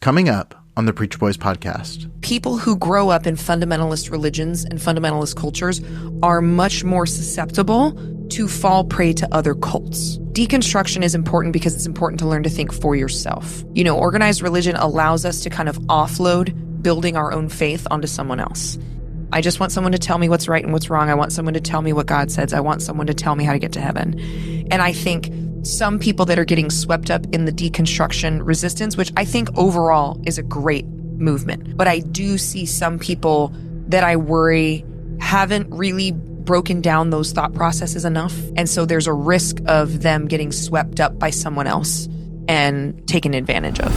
Coming up on the Preacher Boys podcast. People who grow up in fundamentalist religions and fundamentalist cultures are much more susceptible to fall prey to other cults. Deconstruction is important because it's important to learn to think for yourself. You know, organized religion allows us to kind of offload building our own faith onto someone else. I just want someone to tell me what's right and what's wrong. I want someone to tell me what God says. I want someone to tell me how to get to heaven. And I think some people that are getting swept up in the deconstruction resistance, which I think overall is a great movement. But I do see some people that I worry haven't really broken down those thought processes enough. And so there's a risk of them getting swept up by someone else and taken advantage of.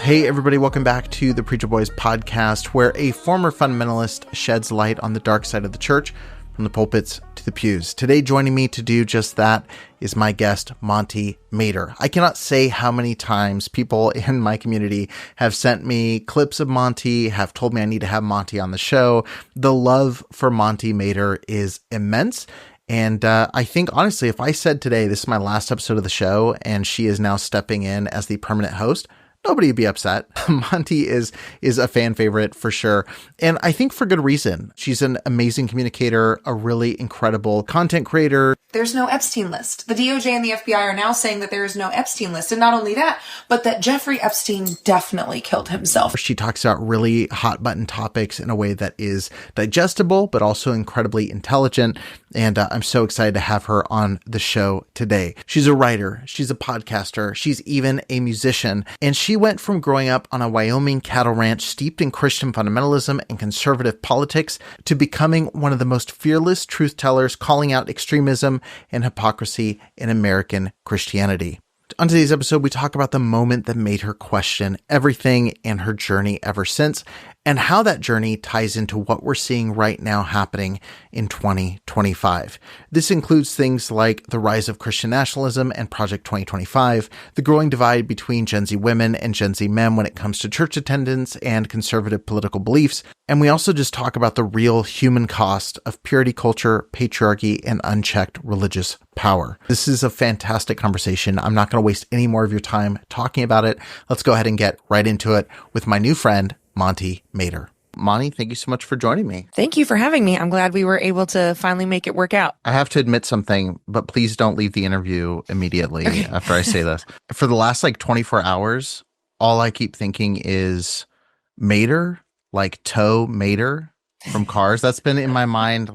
Hey everybody, welcome back to the Preacher Boys podcast, where a former fundamentalist sheds light on the dark side of the church, from the pulpits to the pews. Today, joining me to do just that is my guest, Monte Mader. I cannot say how many times people in my community have sent me clips of Monte, have told me I need to have Monte on the show. The love for Monte Mader is immense. And I think, honestly, if I said today, this is my last episode of the show, and she is now stepping in as the permanent host, nobody would be upset. Monte is a fan favorite for sure. And I think for good reason. She's an amazing communicator, a really incredible content creator. There's no Epstein list. The DOJ and the FBI are now saying that there is no Epstein list. And not only that, but that Jeffrey Epstein definitely killed himself. She talks about really hot button topics in a way that is digestible, but also incredibly intelligent. And I'm so excited to have her on the show today. She's a writer. She's a podcaster. She's even a musician. And she went from growing up on a Wyoming cattle ranch steeped in Christian fundamentalism and conservative politics to becoming one of the most fearless truth tellers, calling out extremism and hypocrisy in American Christianity. On today's episode, we talk about the moment that made her question everything and her journey ever since, and how that journey ties into what we're seeing right now happening in 2025. This includes things like the rise of Christian nationalism and Project 2025, the growing divide between Gen Z women and Gen Z men when it comes to church attendance and conservative political beliefs. And we also just talk about the real human cost of purity culture, patriarchy, and unchecked religious power. This is a fantastic conversation. I'm not going to waste any more of your time talking about it. Let's go ahead and get right into it with my new friend, Monte Mader. Monte, thank you so much for joining me. Thank you for having me. I'm glad we were able to finally make it work out. I have to admit something, but please don't leave the interview immediately after I say this. For the last 24 hours, all I keep thinking is Mader, like Tow Mader from Cars. That's been in my mind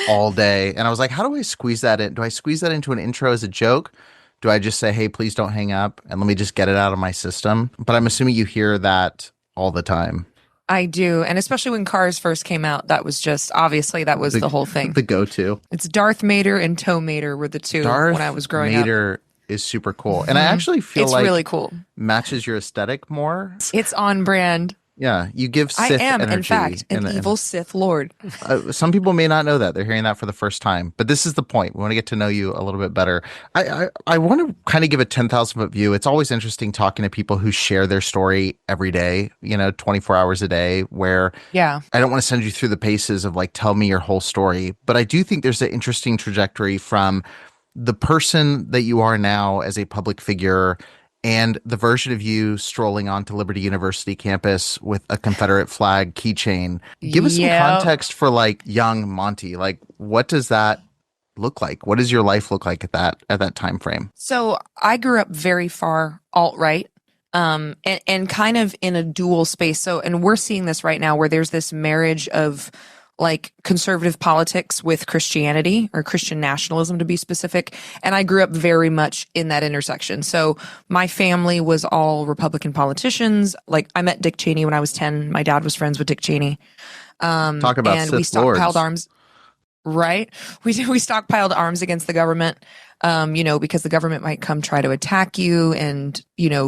all day. And I was like, how do I squeeze that in? Do I squeeze that into an intro as a joke? Do I just say, hey, please don't hang up and let me just get it out of my system? But I'm assuming you hear that all the time. I do. And especially when Cars first came out, that was just, obviously, that was the whole thing. The go-to. It's Darth Mader and Tow Mader were the two when I was growing up. Mader is super cool. And I actually feel it's really cool. Matches your aesthetic more. It's on brand. Yeah, you give Sith energy. I am, in fact, an evil Sith Lord. Some people may not know that. They're hearing that for the first time. But this is the point. We want to get to know you a little bit better. I want to kind of give a 10,000-foot view. It's always interesting talking to people who share their story every day, 24 hours a day, where I don't want to send you through the paces of tell me your whole story. But I do think there's an interesting trajectory from the person that you are now as a public figure and the version of you strolling onto Liberty University campus with a Confederate flag keychain. Give us some context for young Monte. What does that look like? What does your life look like at that time frame? So I grew up very far alt-right. And kind of in a dual space. So, and we're seeing this right now where there's this marriage of conservative politics with Christianity, or Christian nationalism to be specific. And I grew up very much in that intersection. So my family was all Republican politicians. I met Dick Cheney when I was 10. My dad was friends with Dick Cheney. Talk about and Sith we stockpiled Lords. arms. Right. We stockpiled arms against the government, because the government might come try to attack you and,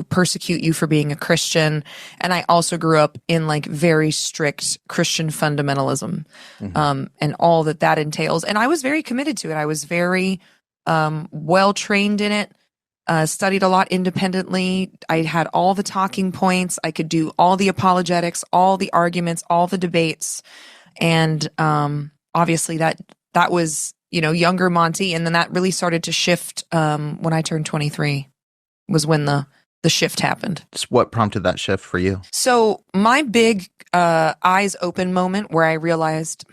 persecute you for being a Christian. And I also grew up in like very strict Christian fundamentalism, and all that entails. And I was very committed to it. I was very, well trained in it, studied a lot independently. I had all the talking points. I could do all the apologetics, all the arguments, all the debates. And, obviously that was, younger Monty. And then that really started to shift when I turned 23 was when the shift happened. Just what prompted that shift for you? So my big eyes open moment where I realized,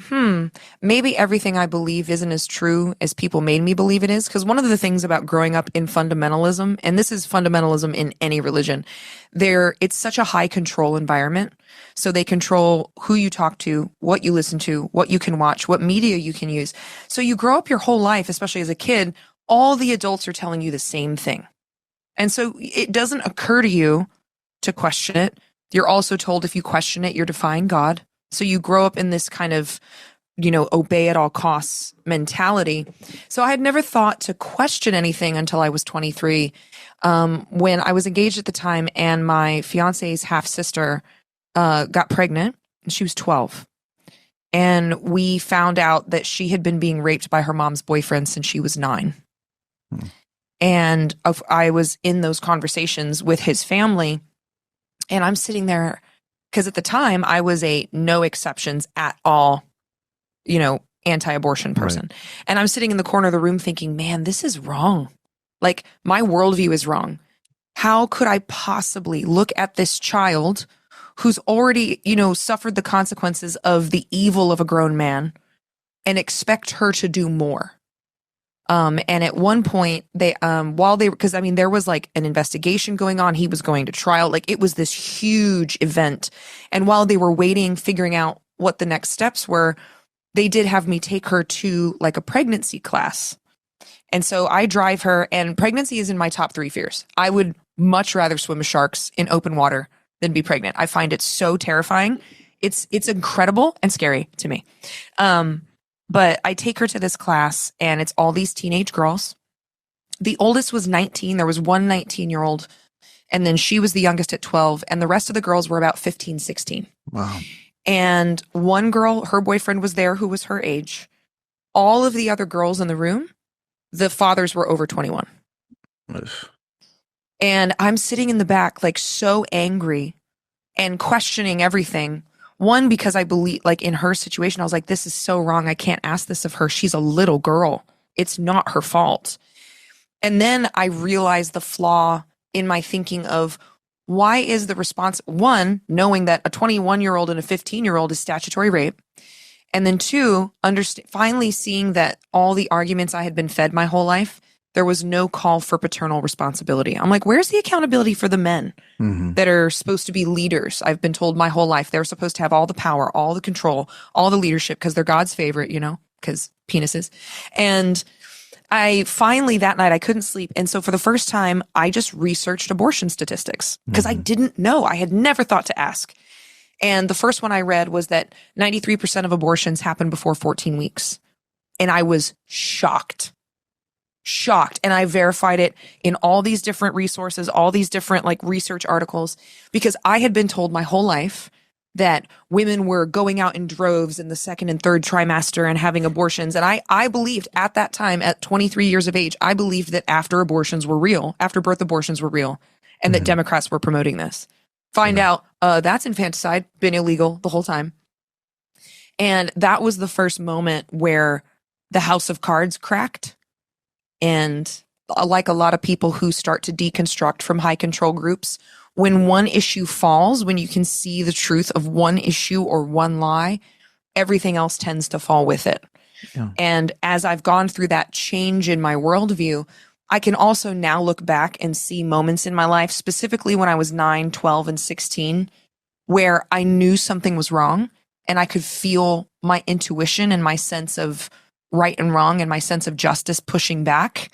maybe everything I believe isn't as true as people made me believe it is. Because one of the things about growing up in fundamentalism, and this is fundamentalism in any religion, it's such a high control environment. So they control who you talk to, what you listen to, what you can watch, what media you can use. So you grow up your whole life, especially as a kid, all the adults are telling you the same thing. And so it doesn't occur to you to question it. You're also told if you question it, you're defying God. So you grow up in this kind of, obey at all costs mentality. So I had never thought to question anything until I was 23, when I was engaged at the time and my fiance's half sister got pregnant. She was 12. And we found out that she had been being raped by her mom's boyfriend since she was 9. And I was in those conversations with his family, and I'm sitting there because at the time I was a no exceptions at all, anti-abortion person. Right. And I'm sitting in the corner of the room thinking, man, this is wrong. Like my worldview is wrong. How could I possibly look at this child who's already, suffered the consequences of the evil of a grown man and expect her to do more? And at one point because there was like an investigation going on, he was going to trial, like it was this huge event. And while they were waiting, figuring out what the next steps were, they did have me take her to like a pregnancy class. And so I drive her, and pregnancy is in my top 3 fears. I would much rather swim with sharks in open water than be pregnant. I find it so terrifying. It's incredible and scary to me. But I take her to this class, and it's all these teenage girls. The oldest was 19. There was one 19-year-old, and then she was the youngest at 12, and the rest of the girls were about 15, 16. Wow. And one girl, her boyfriend was there who was her age. All of the other girls in the room, the fathers were over 21. Ugh. And I'm sitting in the back, like so angry and questioning everything. One, because I believe, like in her situation, I was like, this is so wrong. I can't ask this of her. She's a little girl. It's not her fault. And then I realized the flaw in my thinking of why is the response, one, knowing that a 21-year-old and a 15-year-old is statutory rape. And then two, finally seeing that all the arguments I had been fed my whole life, there was no call for paternal responsibility. I'm like, where's the accountability for the men that are supposed to be leaders? I've been told my whole life they're supposed to have all the power, all the control, all the leadership because they're God's favorite, because penises. And I finally that night I couldn't sleep. And so for the first time, I just researched abortion statistics because I didn't know. I had never thought to ask. And the first one I read was that 93% of abortions happen before 14 weeks. And I was shocked. And I verified it in all these different resources, all these different like research articles, because I had been told my whole life that women were going out in droves in the second and third trimester and having abortions. And I believed at that time, at 23 years of age, I believed that after birth abortions were real, and that Democrats were promoting this. Find out that's infanticide, been illegal the whole time. And that was the first moment where the house of cards cracked. And like a lot of people who start to deconstruct from high control groups, when one issue falls, when you can see the truth of one issue or one lie, everything else tends to fall with it. Yeah. And as I've gone through that change in my worldview, I can also now look back and see moments in my life, specifically when I was 9, 12, and 16, where I knew something was wrong and I could feel my intuition and my sense of right and wrong and my sense of justice pushing back.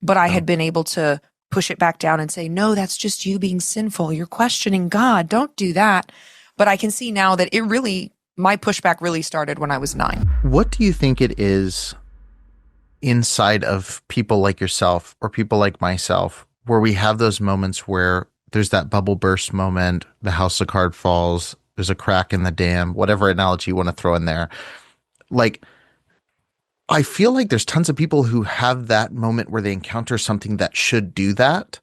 But I had been able to push it back down and say, no, that's just you being sinful. You're questioning God. Don't do that. But I can see now that it really my pushback really started when I was 9. What do you think it is inside of people like yourself or people like myself where we have those moments where there's that bubble burst moment, the house of cards falls, there's a crack in the dam, whatever analogy you want to throw in there. Like, I feel like there's tons of people who have that moment where they encounter something that should do that.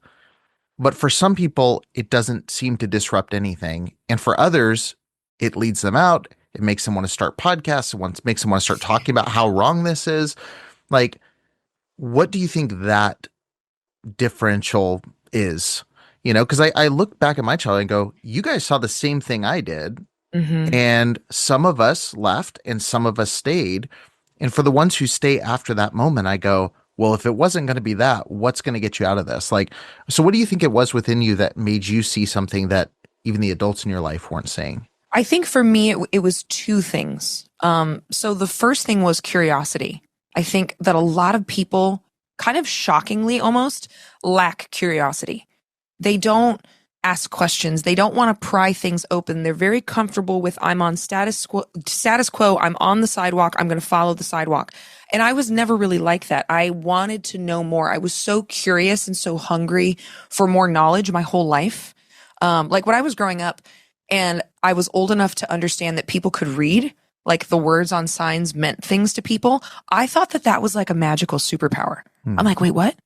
But for some people, it doesn't seem to disrupt anything. And for others, it leads them out. It makes them want to start podcasts. It makes them want to start talking about how wrong this is. Like, what do you think that differential is? You know, because I look back at my child and go, you guys saw the same thing I did. Mm-hmm. And some of us left and some of us stayed. And for the ones who stay after that moment, I go, well, if it wasn't going to be that, what's going to get you out of this? Like, so what do you think it was within you that made you see something that even the adults in your life weren't seeing? I think for me, it was two things. So the first thing was curiosity. I think that a lot of people, kind of shockingly almost, lack curiosity. They don't ask questions. They don't want to pry things open. They're very comfortable with, I'm on status quo. I'm on the sidewalk. I'm going to follow the sidewalk. And I was never really like that. I wanted to know more. I was so curious and so hungry for more knowledge my whole life. Like when I was growing up and I was old enough to understand that people could read, like the words on signs meant things to people, I thought that that was like a magical superpower. I'm like, wait, what?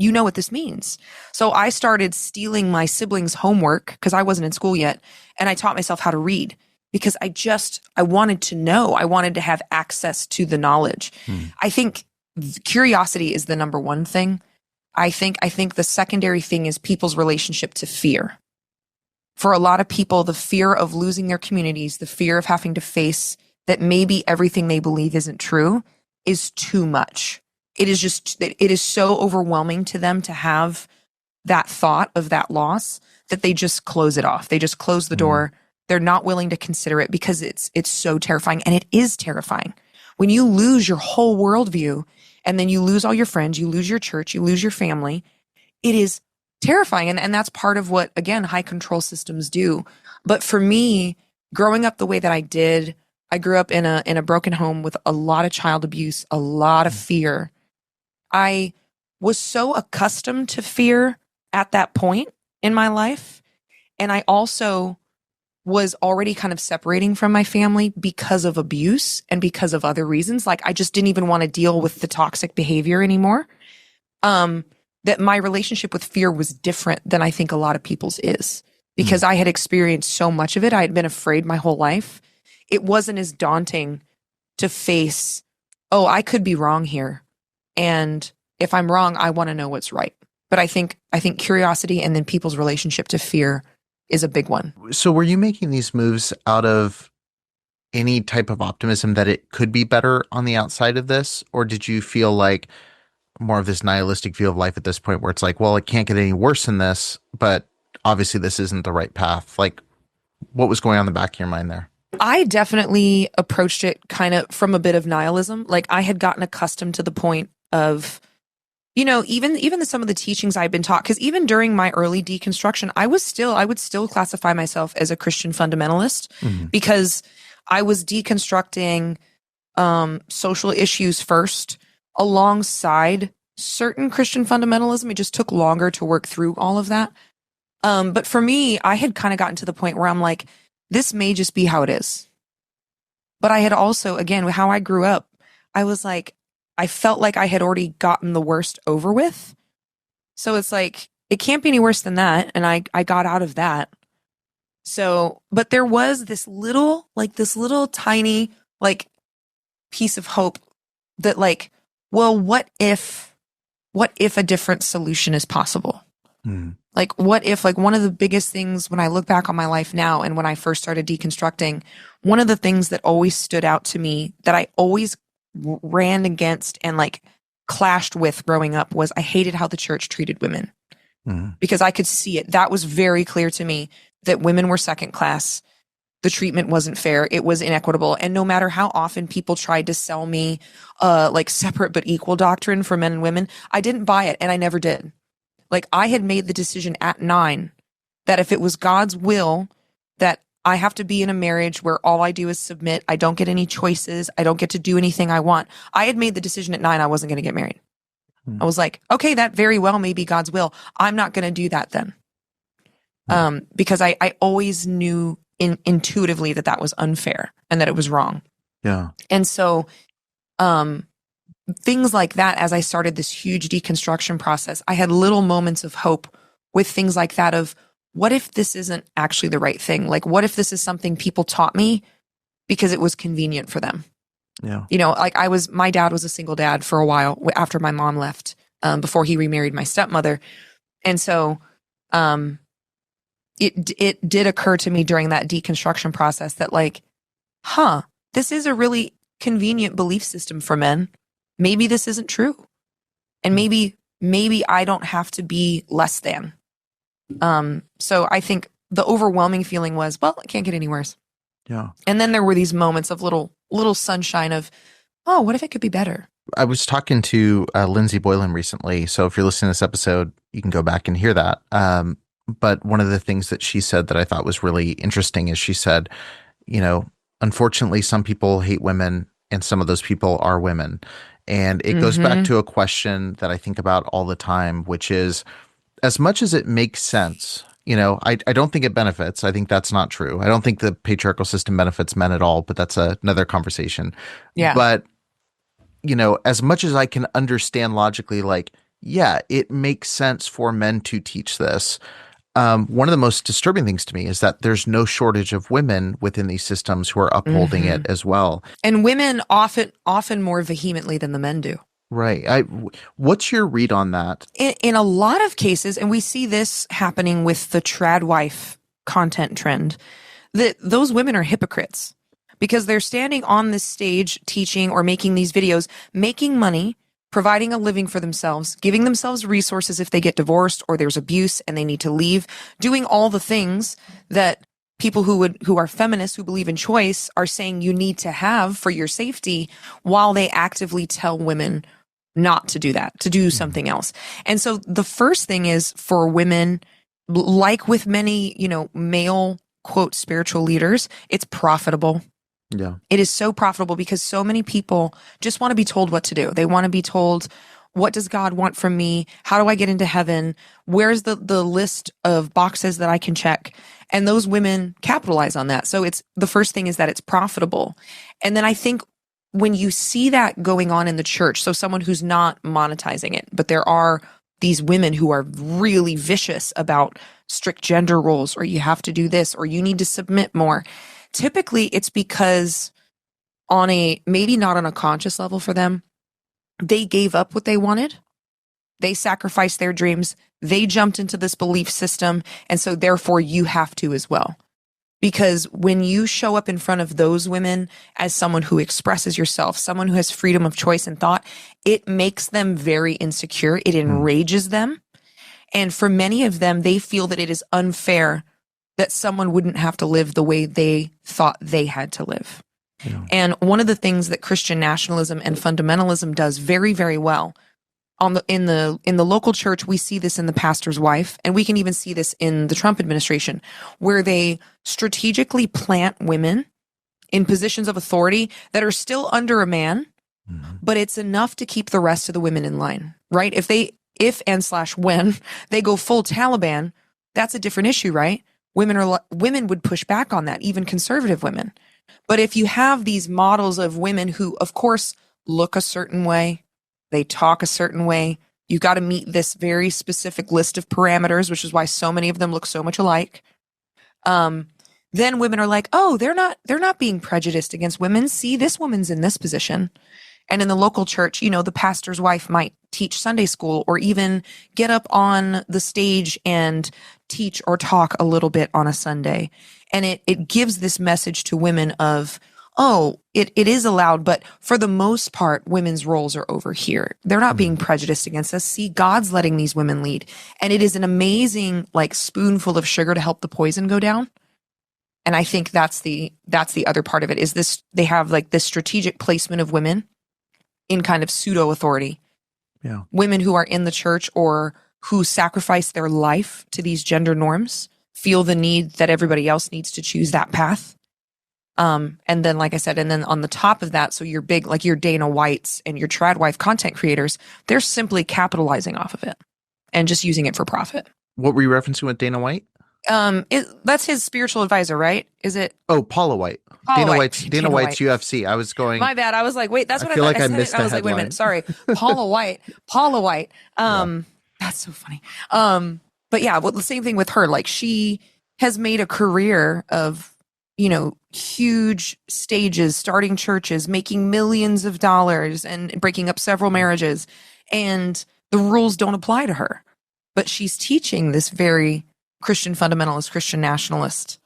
You know what this means. So I started stealing my siblings' homework because I wasn't in school yet. And I taught myself how to read because I wanted to know. I wanted to have access to the knowledge. I think curiosity is the number one thing. I think the secondary thing is people's relationship to fear. For a lot of people, the fear of losing their communities, the fear of having to face that maybe everything they believe isn't true is too much. It is so overwhelming to them to have that thought of that loss that they just close it off. They just close the door. They're not willing to consider it because it's so terrifying. And it is terrifying. When you lose your whole worldview and then you lose all your friends, you lose your church, you lose your family, it is terrifying. And that's part of what, again, high control systems do. But for me, growing up the way that I did, I grew up in a broken home with a lot of child abuse, a lot of fear. I was so accustomed to fear at that point in my life. And I also was already kind of separating from my family because of abuse and because of other reasons. Like I just didn't even want to deal with the toxic behavior anymore. That my relationship with fear was different than I think a lot of people's is because I had experienced so much of it. I had been afraid my whole life. It wasn't as daunting to face, oh, I could be wrong here. And if I'm wrong, I want to know what's right. But I think curiosity and then people's relationship to fear is a big one. So were you making these moves out of any type of optimism that it could be better on the outside of this? Or did you feel like more of this nihilistic view of life at this point where it's like, well, it can't get any worse than this, but obviously this isn't the right path? Like, what was going on in the back of your mind there? I definitely approached it kind of from a bit of nihilism. Like I had gotten accustomed to the point of, you know, even some of the teachings I've been taught, because even during my early deconstruction, I would still classify myself as a Christian fundamentalist because I was deconstructing social issues first alongside certain Christian fundamentalism. It just took longer to work through all of that. But for me, I had kind of gotten to the point where I'm like, this may just be how it is. But I had also, again, how I grew up, I was like, I felt like I had already gotten the worst over with. So it's like, it can't be any worse than that. And I got out of that. So, but there was this little tiny, like, piece of hope that like, well, what if a different solution is possible? Like, what if, like, one of the biggest things when I look back on my life now and when I first started deconstructing, one of the things that always stood out to me that I always ran against and like clashed with growing up was I hated how the church treated women because I could see it. That was very clear to me that women were second class. The treatment wasn't fair. It was inequitable. And no matter how often people tried to sell me like separate but equal doctrine for men and women, I didn't buy it and I never did. Like I had made the decision at 9 that if it was God's will that I have to be in a marriage where all I do is submit. I don't get any choices. I don't get to do anything I want. I had made the decision at 9 I wasn't going to get married. I was like, okay, that very well may be God's will. I'm not going to do that then. Because I always knew intuitively that was unfair and that it was wrong. Yeah. And so things like that, as I started this huge deconstruction process, I had little moments of hope with things like that of, what if this isn't actually the right thing? Like, what if this is something people taught me because it was convenient for them? Yeah. You know, like my dad was a single dad for a while after my mom left, before he remarried my stepmother. And so it did occur to me during that deconstruction process that like, this is a really convenient belief system for men. Maybe this isn't true. And maybe I don't have to be less than. So I think the overwhelming feeling was, well, it can't get any worse. Yeah. And then there were these moments of little sunshine of, oh, what if it could be better? I was talking to Lindsay Boylan recently. So if you're listening to this episode, you can go back and hear that. But one of the things that she said that I thought was really interesting is she said, you know, unfortunately, some people hate women and some of those people are women. And it goes back to a question that I think about all the time, which is, as much as it makes sense, you know, I don't think it benefits. I think that's not true. I don't think the patriarchal system benefits men at all, but that's another conversation. Yeah. But, you know, as much as I can understand logically, like, yeah, it makes sense for men to teach this. One of the most disturbing things to me is that there's no shortage of women within these systems who are upholding it as well. And women often more vehemently than the men do. Right. What's your read on that? In a lot of cases, and we see this happening with the trad wife content trend, that those women are hypocrites because they're standing on this stage teaching or making these videos, making money, providing a living for themselves, giving themselves resources if they get divorced or there's abuse and they need to leave, doing all the things that people who are feminists, who believe in choice, are saying you need to have for your safety, while they actively tell women not to do that, to do something else. And so the first thing is for women, like with many, you know, male quote spiritual leaders, it's profitable. Yeah. It is so profitable because so many people just want to be told what to do. They want to be told, what does God want from me? How do I get into heaven? Where's the list of boxes that I can check? And those women capitalize on that. So it's the first thing is that it's profitable. And then I think when you see that going on in the church, so someone who's not monetizing it, but there are these women who are really vicious about strict gender roles, or you have to do this, or you need to submit more. Typically, it's because maybe not on a conscious level for them, they gave up what they wanted. They sacrificed their dreams. They jumped into this belief system. And so therefore you have to as well. Because when you show up in front of those women as someone who expresses yourself, someone who has freedom of choice and thought, it makes them very insecure. It enrages them. And for many of them, they feel that it is unfair that someone wouldn't have to live the way they thought they had to live. Yeah. And one of the things that Christian nationalism and fundamentalism does very, very well in the local church, we see this in the pastor's wife, and we can even see this in the Trump administration, where they strategically plant women in positions of authority that are still under a man, but it's enough to keep the rest of the women in line, right? When they go full Taliban, that's a different issue, right? Women would push back on that, even conservative women. But if you have these models of women who, of course, look a certain way, they talk a certain way, you got to meet this very specific list of parameters, which is why so many of them look so much alike. Then women are like, oh, they're not being prejudiced against women. See, this woman's in this position. And in the local church, you know, the pastor's wife might teach Sunday school or even get up on the stage and teach or talk a little bit on a Sunday. And it gives this message to women of, oh, it is allowed, but for the most part, women's roles are over here. They're not being prejudiced against us. See, God's letting these women lead. And it is an amazing, like, spoonful of sugar to help the poison go down. And I think that's the other part of it, is this, they have like this strategic placement of women in kind of pseudo authority. Yeah. Women Women who are in the church or who sacrifice their life to these gender norms feel the need that everybody else needs to choose that path. And then, like I said, and then on the top of that, so your big, like your Dana Whites and your Tradwife content creators, they're simply capitalizing off of it and just using it for profit. What were you referencing with Dana White? That's his spiritual advisor, right? Is it? Oh, Paula White. Dana White's UFC. I was going. My bad. I was like, wait, that's what I feel thought. like I missed I was like, wait a minute. Sorry. Paula White. That's so funny. But yeah, well, the same thing with her. Like, she has made a career of, huge stages, starting churches, making millions of dollars and breaking up several marriages. And the rules don't apply to her. But she's teaching this very Christian fundamentalist, Christian nationalist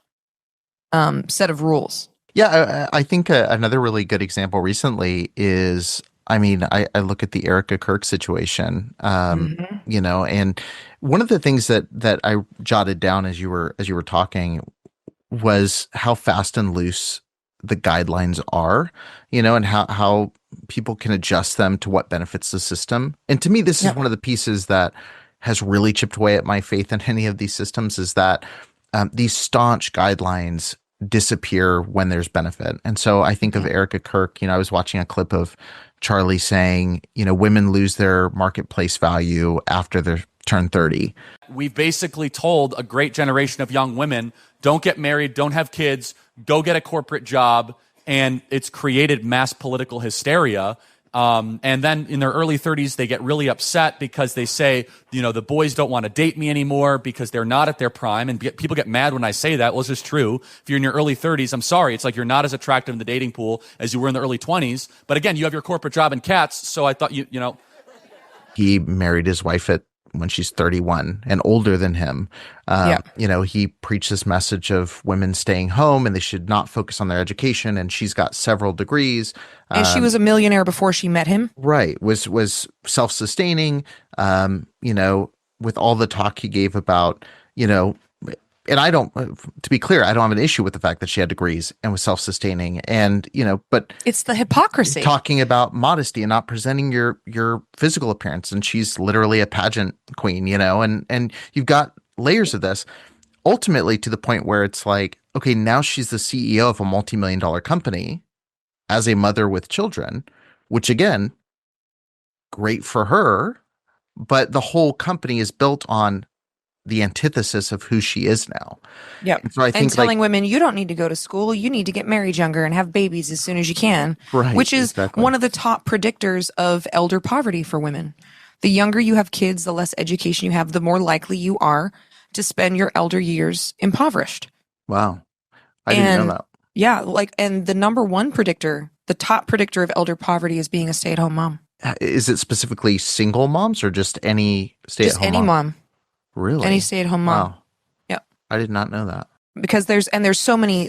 set of rules. Yeah, I think another really good example recently is, I look at the Erika Kirk situation, and one of the things that I jotted down as you were talking was how fast and loose the guidelines are, and how people can adjust them to what benefits the system. And to me, this is one of the pieces that has really chipped away at my faith in any of these systems, is that these staunch guidelines disappear when there's benefit. And so I think of Erika Kirk. I was watching a clip of Charlie saying, women lose their marketplace value after they turn 30. We've basically told a great generation of young women, don't get married, don't have kids, go get a corporate job. And it's created mass political hysteria. And then in their early 30s, they get really upset because they say, the boys don't want to date me anymore because they're not at their prime. And people get mad when I say that. Well, it's just true. If you're in your early 30s, I'm sorry. It's like you're not as attractive in the dating pool as you were in the early 20s. But again, you have your corporate job and cats. So I thought He married his wife when she's 31 and older than him. He preached this message of women staying home and they should not focus on their education. And she's got several degrees. And she was a millionaire before she met him. Right. Was self-sustaining, with all the talk he gave about, and I don't, to be clear, I don't have an issue with the fact that she had degrees and was self-sustaining and, but it's the hypocrisy talking about modesty and not presenting your physical appearance. And she's literally a pageant queen, and you've got layers of this ultimately to the point where it's like, okay, now she's the CEO of a multi-million-dollar company as a mother with children, which again, great for her, but the whole company is built on the antithesis of who she is now. Yeah. So I think telling women, you don't need to go to school. You need to get married younger and have babies as soon as you can. Right. Which is one of the top predictors of elder poverty for women. The younger you have kids, the less education you have, the more likely you are to spend your elder years impoverished. Wow. I didn't know that. Yeah. And the number one predictor, the top predictor of elder poverty is being a stay-at-home mom. Is it specifically single moms or just any stay-at-home mom? Just any mom. Really? Any stay-at-home mom. Wow. Yeah. I did not know that. Because there's so many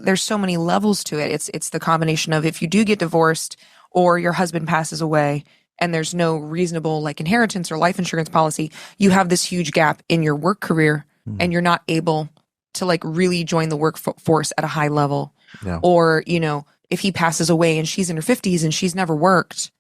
levels to it. It's the combination of if you do get divorced or your husband passes away and there's no reasonable inheritance or life insurance policy, you have this huge gap in your work career and you're not able to really join the workforce at a high level. Yeah. Or, if he passes away and she's in her 50s and she's never worked,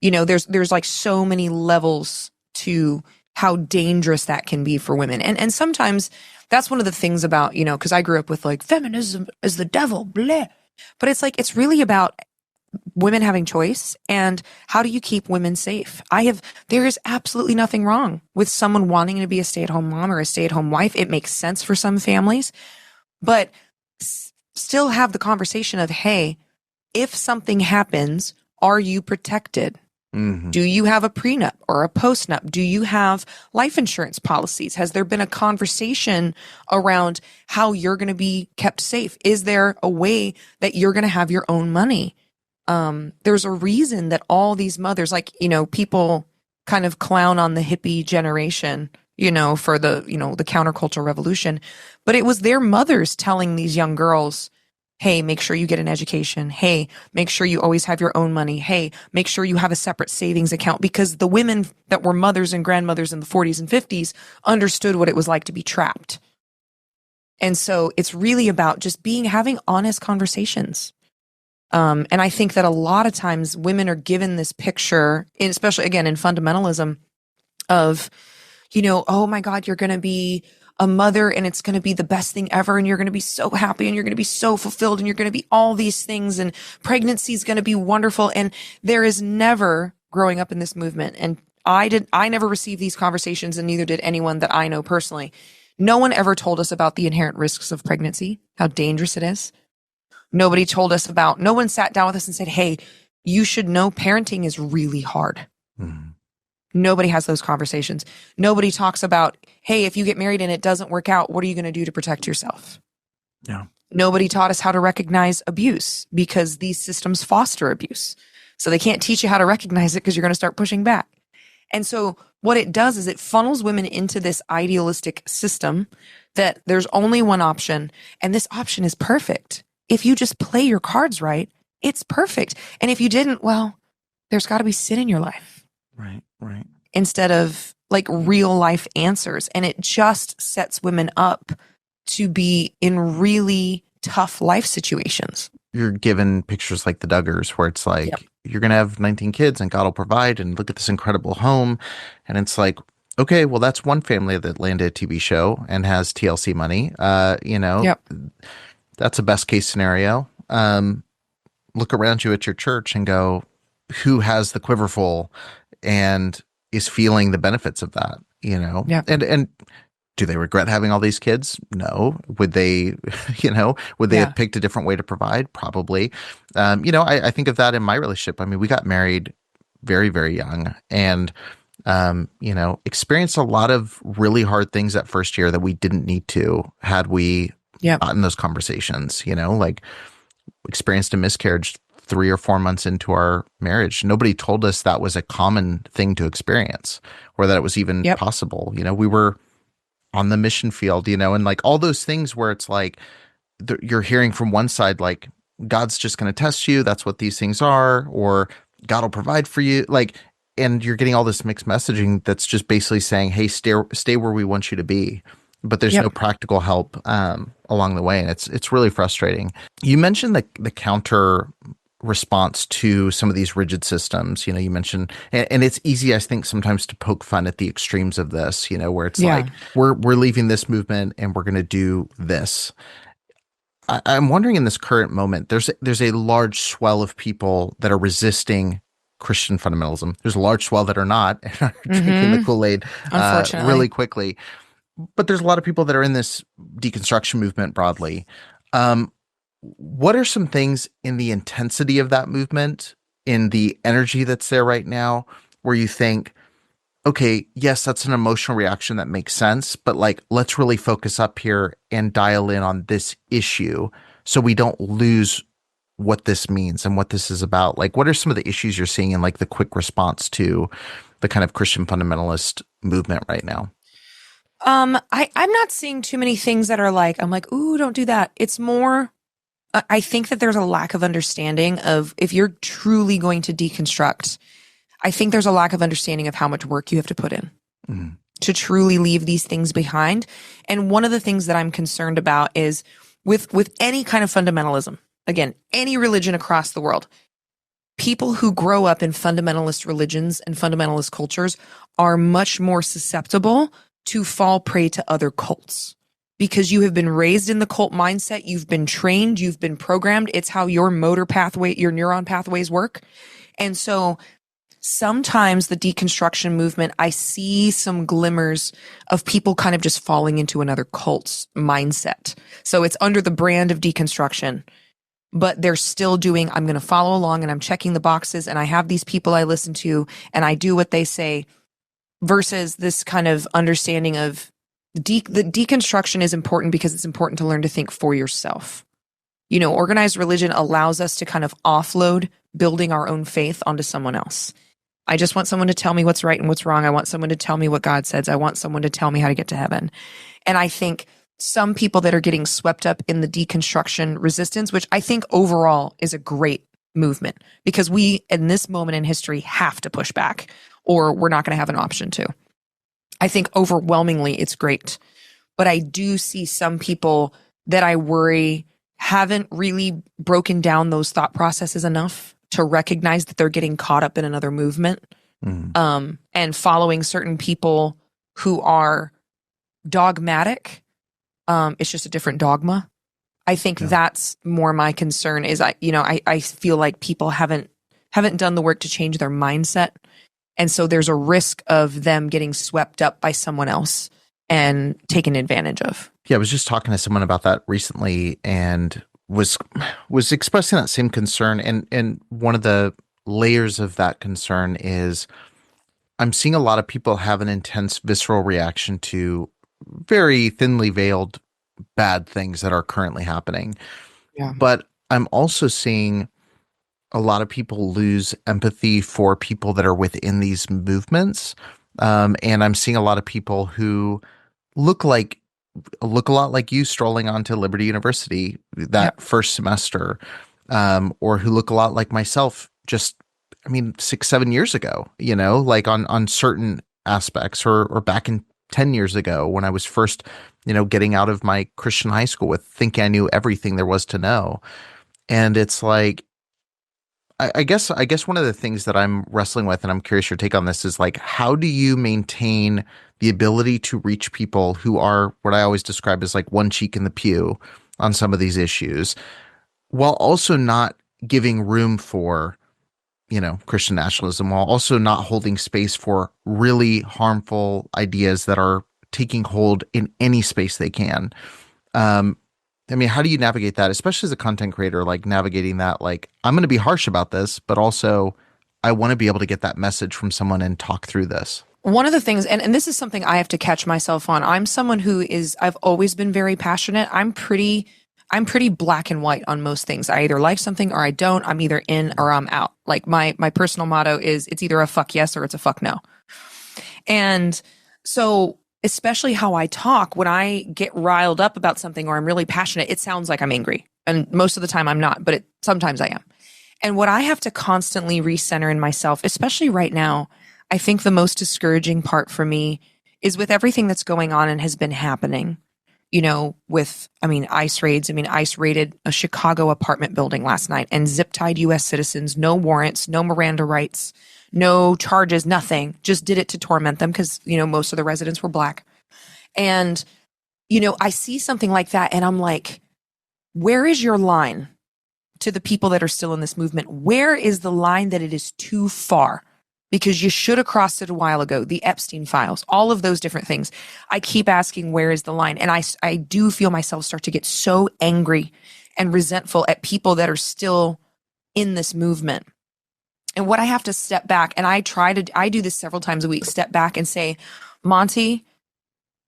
there's so many levels to how dangerous that can be for women. And sometimes that's one of the things about, because I grew up with feminism is the devil, bleh. But it's really about women having choice and how do you keep women safe? There is absolutely nothing wrong with someone wanting to be a stay-at-home mom or a stay-at-home wife. It makes sense for some families, but still have the conversation of, hey, if something happens, are you protected? Mm-hmm. Do you have a prenup or a postnup? Do you have life insurance policies? Has there been a conversation around how you're going to be kept safe? Is there a way that you're going to have your own money? There's a reason that all these mothers, people kind of clown on the hippie generation, for the countercultural revolution, but it was their mothers telling these young girls, hey, make sure you get an education. Hey, make sure you always have your own money. Hey, make sure you have a separate savings account, because the women that were mothers and grandmothers in the 40s and 50s understood what it was like to be trapped. And so it's really about just having honest conversations. And I think that a lot of times women are given this picture, especially again in fundamentalism, of, oh my God, you're going to be a mother and it's going to be the best thing ever. And you're going to be so happy and you're going to be so fulfilled and you're going to be all these things. And pregnancy is going to be wonderful. And there is never, growing up in this movement, and I never received these conversations, and neither did anyone that I know personally. No one ever told us about the inherent risks of pregnancy, how dangerous it is. No one sat down with us and said, hey, you should know parenting is really hard. Mm-hmm. Nobody has those conversations. Nobody talks about, hey, if you get married and it doesn't work out, what are you going to do to protect yourself? Yeah. Nobody taught us how to recognize abuse because these systems foster abuse. So they can't teach you how to recognize it because you're going to start pushing back. And so what it does is it funnels women into this idealistic system that there's only one option, and this option is perfect. If you just play your cards right, it's perfect. And if you didn't, well, there's got to be sin in your life. Right. Instead of like real life answers. And it just sets women up to be in really tough life situations. You're given pictures like the Duggars where it's like, yep, you're going to have 19 kids and God will provide, and look at this incredible home. And it's like, okay, well, that's one family that landed a TV show and has TLC money. Yep. That's a best case scenario. Look around you at your church and go, who has the quiver full and is feeling the benefits of that, Yeah. And do they regret having all these kids? No. Would they, have picked a different way to provide? Probably. I think of that in my relationship. I mean, we got married very, very young and, experienced a lot of really hard things that first year that we didn't need to had we gotten those conversations, like experienced a miscarriage 3 or 4 months into our marriage. Nobody told us that was a common thing to experience or that it was even possible. We were on the mission field, and like all those things where it's like you're hearing from one side, like God's just going to test you. That's what these things are, or God will provide for you. And you're getting all this mixed messaging that's just basically saying, hey, stay where we want you to be. But there's no practical help along the way. And it's really frustrating. You mentioned the counter response to some of these rigid systems. You mentioned, and it's easy, I think, sometimes to poke fun at the extremes of this, where it's like, we're leaving this movement and we're going to do this. I'm wondering in this current moment, there's a large swell of people that are resisting Christian fundamentalism. There's a large swell that are not and are drinking the Kool-Aid really quickly. But there's a lot of people that are in this deconstruction movement broadly. What are some things in the intensity of that movement, in the energy that's there right now, where you think, okay, yes, that's an emotional reaction that makes sense, but like, let's really focus up here and dial in on this issue so we don't lose what this means and what this is about? Like, what are some of the issues you're seeing in like the quick response to the kind of Christian fundamentalist movement right now? I'm not seeing too many things that are like, I'm like, ooh, don't do that. It's more, I think that there's a lack of understanding of if you're truly going to deconstruct, I think there's a lack of understanding of how much work you have to put in to truly leave these things behind. And one of the things that I'm concerned about is with any kind of fundamentalism, again, any religion across the world, people who grow up in fundamentalist religions and fundamentalist cultures are much more susceptible to fall prey to other cults. Because you have been raised in the cult mindset, you've been trained, you've been programmed. It's how your motor pathway, your neuron pathways work. And so sometimes the deconstruction movement, I see some glimmers of people kind of just falling into another cult's mindset. So it's under the brand of deconstruction, but they're still doing, I'm going to follow along and I'm checking the boxes and I have these people I listen to and I do what they say, versus this kind of understanding of the deconstruction is important because it's important to learn to think for yourself. Organized religion allows us to kind of offload building our own faith onto someone else. I just want someone to tell me what's right and what's wrong. I want someone to tell me what God says. I want someone to tell me how to get to heaven. And I think some people that are getting swept up in the deconstruction resistance, which I think overall is a great movement, because we, in this moment in history, have to push back or we're not going to have an option to. I think overwhelmingly it's great. But I do see some people that I worry haven't really broken down those thought processes enough to recognize that they're getting caught up in another movement and following certain people who are dogmatic. It's just a different dogma. I think that's more my concern is I feel like people haven't done the work to change their mindset. And so there's a risk of them getting swept up by someone else and taken advantage of. Yeah, I was just talking to someone about that recently and was expressing that same concern. And one of the layers of that concern is I'm seeing a lot of people have an intense visceral reaction to very thinly veiled bad things that are currently happening. Yeah. But I'm also seeing a lot of people lose empathy for people that are within these movements. And I'm seeing a lot of people who look a lot like you strolling onto Liberty University that first semester, or who look a lot like myself just, 6-7 years ago, like on certain aspects or back in 10 years ago when I was first, getting out of my Christian high school with thinking I knew everything there was to know. And it's like, I guess one of the things that I'm wrestling with, and I'm curious your take on this, is like, how do you maintain the ability to reach people who are what I always describe as like one cheek in the pew on some of these issues, while also not giving room for, Christian nationalism, while also not holding space for really harmful ideas that are taking hold in any space they can? How do you navigate that, especially as a content creator, like navigating that, like, I'm going to be harsh about this, but also I want to be able to get that message from someone and talk through this. One of the things, and this is something I have to catch myself on. I'm someone I've always been very passionate. I'm pretty black and white on most things. I either like something or I don't. I'm either in or I'm out. Like my personal motto is it's either a fuck yes or it's a fuck no. And so especially how I talk, when I get riled up about something or I'm really passionate, it sounds like I'm angry. And most of the time I'm not, but sometimes I am. And what I have to constantly recenter in myself, especially right now, I think the most discouraging part for me is with everything that's going on and has been happening, with ICE raids. ICE raided a Chicago apartment building last night and zip-tied U.S. citizens, no warrants, no Miranda rights, no charges, nothing, just did it to torment them because, most of the residents were Black. And, I see something like that and I'm like, where is your line to the people that are still in this movement? Where is the line that it is too far? Because you should have crossed it a while ago. The Epstein files, all of those different things. I keep asking, where is the line? And I do feel myself start to get so angry and resentful at people that are still in this movement. And what I have to step back, and I do this several times a week, step back and say, Monte,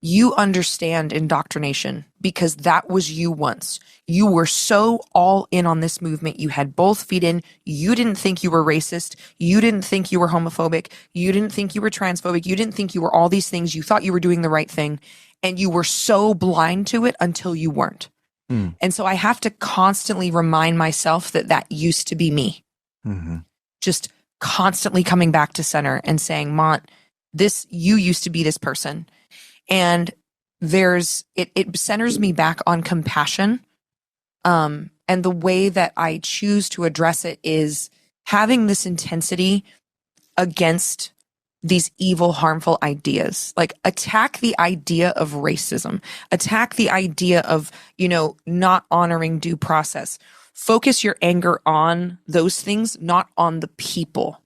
you understand indoctrination because that was you once. You were so all in on this movement. You had both feet in. You didn't think you were racist. You didn't think you were homophobic. You didn't think you were transphobic. You didn't think you were all these things. You thought you were doing the right thing. And you were so blind to it until you weren't. And so I have to constantly remind myself that used to be me. Mm-hmm. Just constantly coming back to center and saying, Mont, you used to be this person. And it centers me back on compassion. And the way that I choose to address it is having this intensity against these evil, harmful ideas. Like attack the idea of racism, attack the idea of, not honoring due process. Focus your anger on those things, not on the people.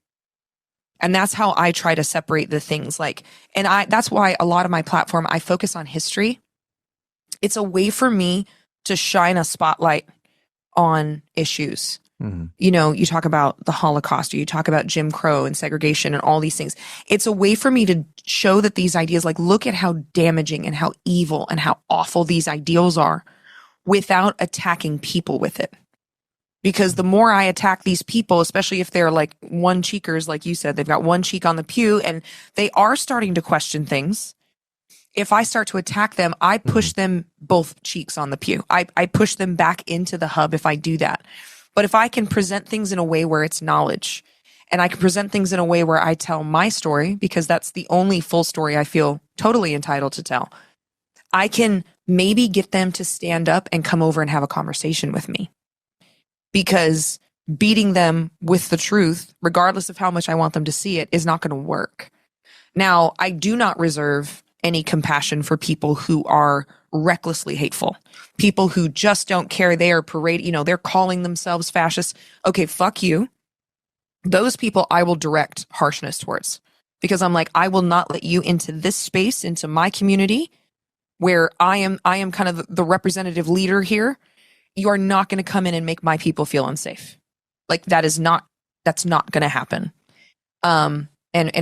And that's how I try to separate the things that's why a lot of my platform, I focus on history. It's a way for me to shine a spotlight on issues. Mm-hmm. You talk about the Holocaust, or you talk about Jim Crow and segregation and all these things. It's a way for me to show that these ideas, look at how damaging and how evil and how awful these ideals are without attacking people with it. Because the more I attack these people, especially if they're like one cheekers, like you said, they've got one cheek on the pew and they are starting to question things. If I start to attack them, I push them both cheeks on the pew. I push them back into the hub if I do that. But if I can present things in a way where it's knowledge, and I can present things in a way where I tell my story, because that's the only full story I feel totally entitled to tell, I can maybe get them to stand up and come over and have a conversation with me. Because beating them with the truth, regardless of how much I want them to see it, is not going to work. Now, I do not reserve any compassion for people who are recklessly hateful, people who just don't care. They are parading, they're calling themselves fascists. Okay, fuck you. Those people I will direct harshness towards, because I'm like, I will not let you into this space, into my community where I am kind of the representative leader here. You are not going to come in and make my people feel unsafe. Like that's not going to happen. And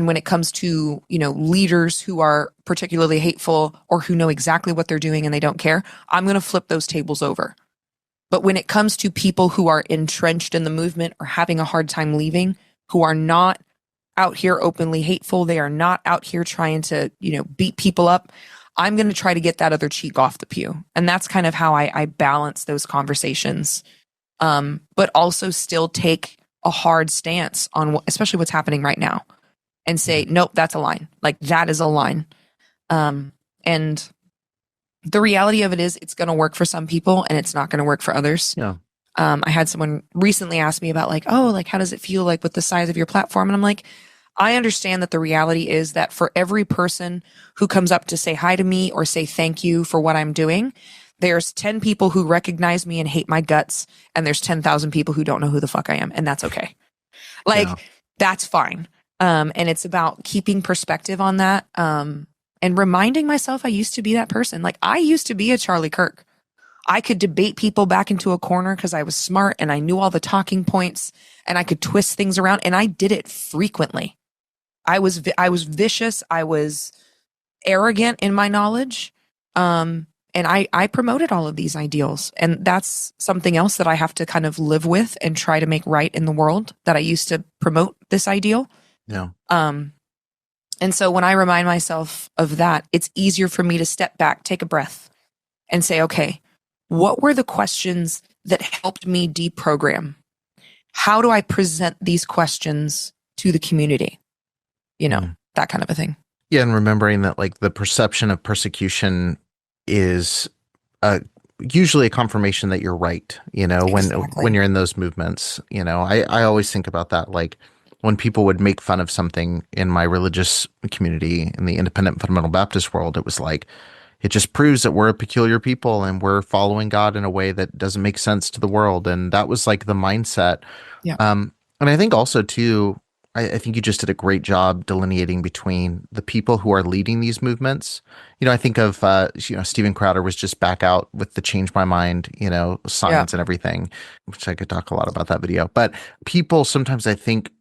when it comes to, leaders who are particularly hateful or who know exactly what they're doing and they don't care, I'm going to flip those tables over. But when it comes to people who are entrenched in the movement or having a hard time leaving, who are not out here openly hateful, they are not out here trying to, beat people up, I'm going to try to get that other cheek off the pew. And that's kind of how I balance those conversations. But also still take a hard stance on especially what's happening right now and say, nope, that's a line. Like that is a line. And the reality of it is it's going to work for some people and it's not going to work for others. Yeah. I had someone recently ask me about how does it feel like with the size of your platform? And I'm like, I understand that the reality is that for every person who comes up to say hi to me or say thank you for what I'm doing, there's 10 people who recognize me and hate my guts. And there's 10,000 people who don't know who the fuck I am. And that's okay. That's fine. And it's about keeping perspective on that. And reminding myself I used to be that person. Like I used to be a Charlie Kirk. I could debate people back into a corner because I was smart and I knew all the talking points and I could twist things around. And I did it frequently. I was vicious. I was arrogant in my knowledge. And I promoted all of these ideals. And that's something else that I have to kind of live with and try to make right in the world, that I used to promote this ideal. Yeah. And so when I remind myself of that, it's easier for me to step back, take a breath, and say, okay, what were the questions that helped me deprogram? How do I present these questions to the community? That kind of a thing. Yeah, and remembering that like the perception of persecution is usually a confirmation that you're right, when you're in those movements. I always think about that, like when people would make fun of something in my religious community in the independent fundamental Baptist world, it was like, it just proves that we're a peculiar people and we're following God in a way that doesn't make sense to the world. And that was like the mindset. Yeah. And I think also too, I think you just did a great job delineating between the people who are leading these movements. I think of, Steven Crowder was just back out with the Change My Mind, science and everything, which I could talk a lot about that video. But people sometimes, I think,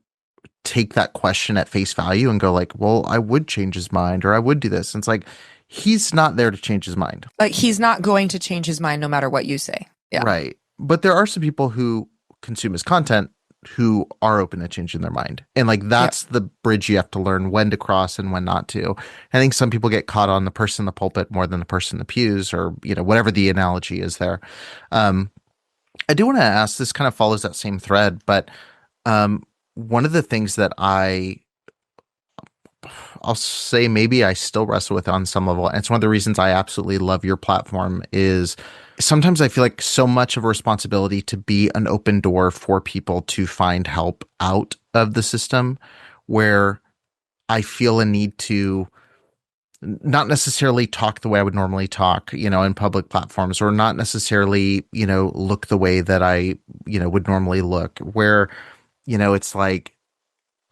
take that question at face value and go like, well, I would change his mind or I would do this. And it's like, he's not there to change his mind. Like he's not going to change his mind no matter what you say. Yeah. Right. But there are some people who consume his content who are open to changing their mind. And like, that's the bridge you have to learn when to cross and when not to. I think some people get caught on the person in the pulpit more than the person in the pews or, whatever the analogy is there. I do want to ask, this kind of follows that same thread, but one of the things that I'll say maybe I still wrestle with on some level, and it's one of the reasons I absolutely love your platform, is sometimes I feel like so much of a responsibility to be an open door for people to find help out of the system, where I feel a need to not necessarily talk the way I would normally talk, in public platforms, or not necessarily, look the way that I, would normally look, where, it's like,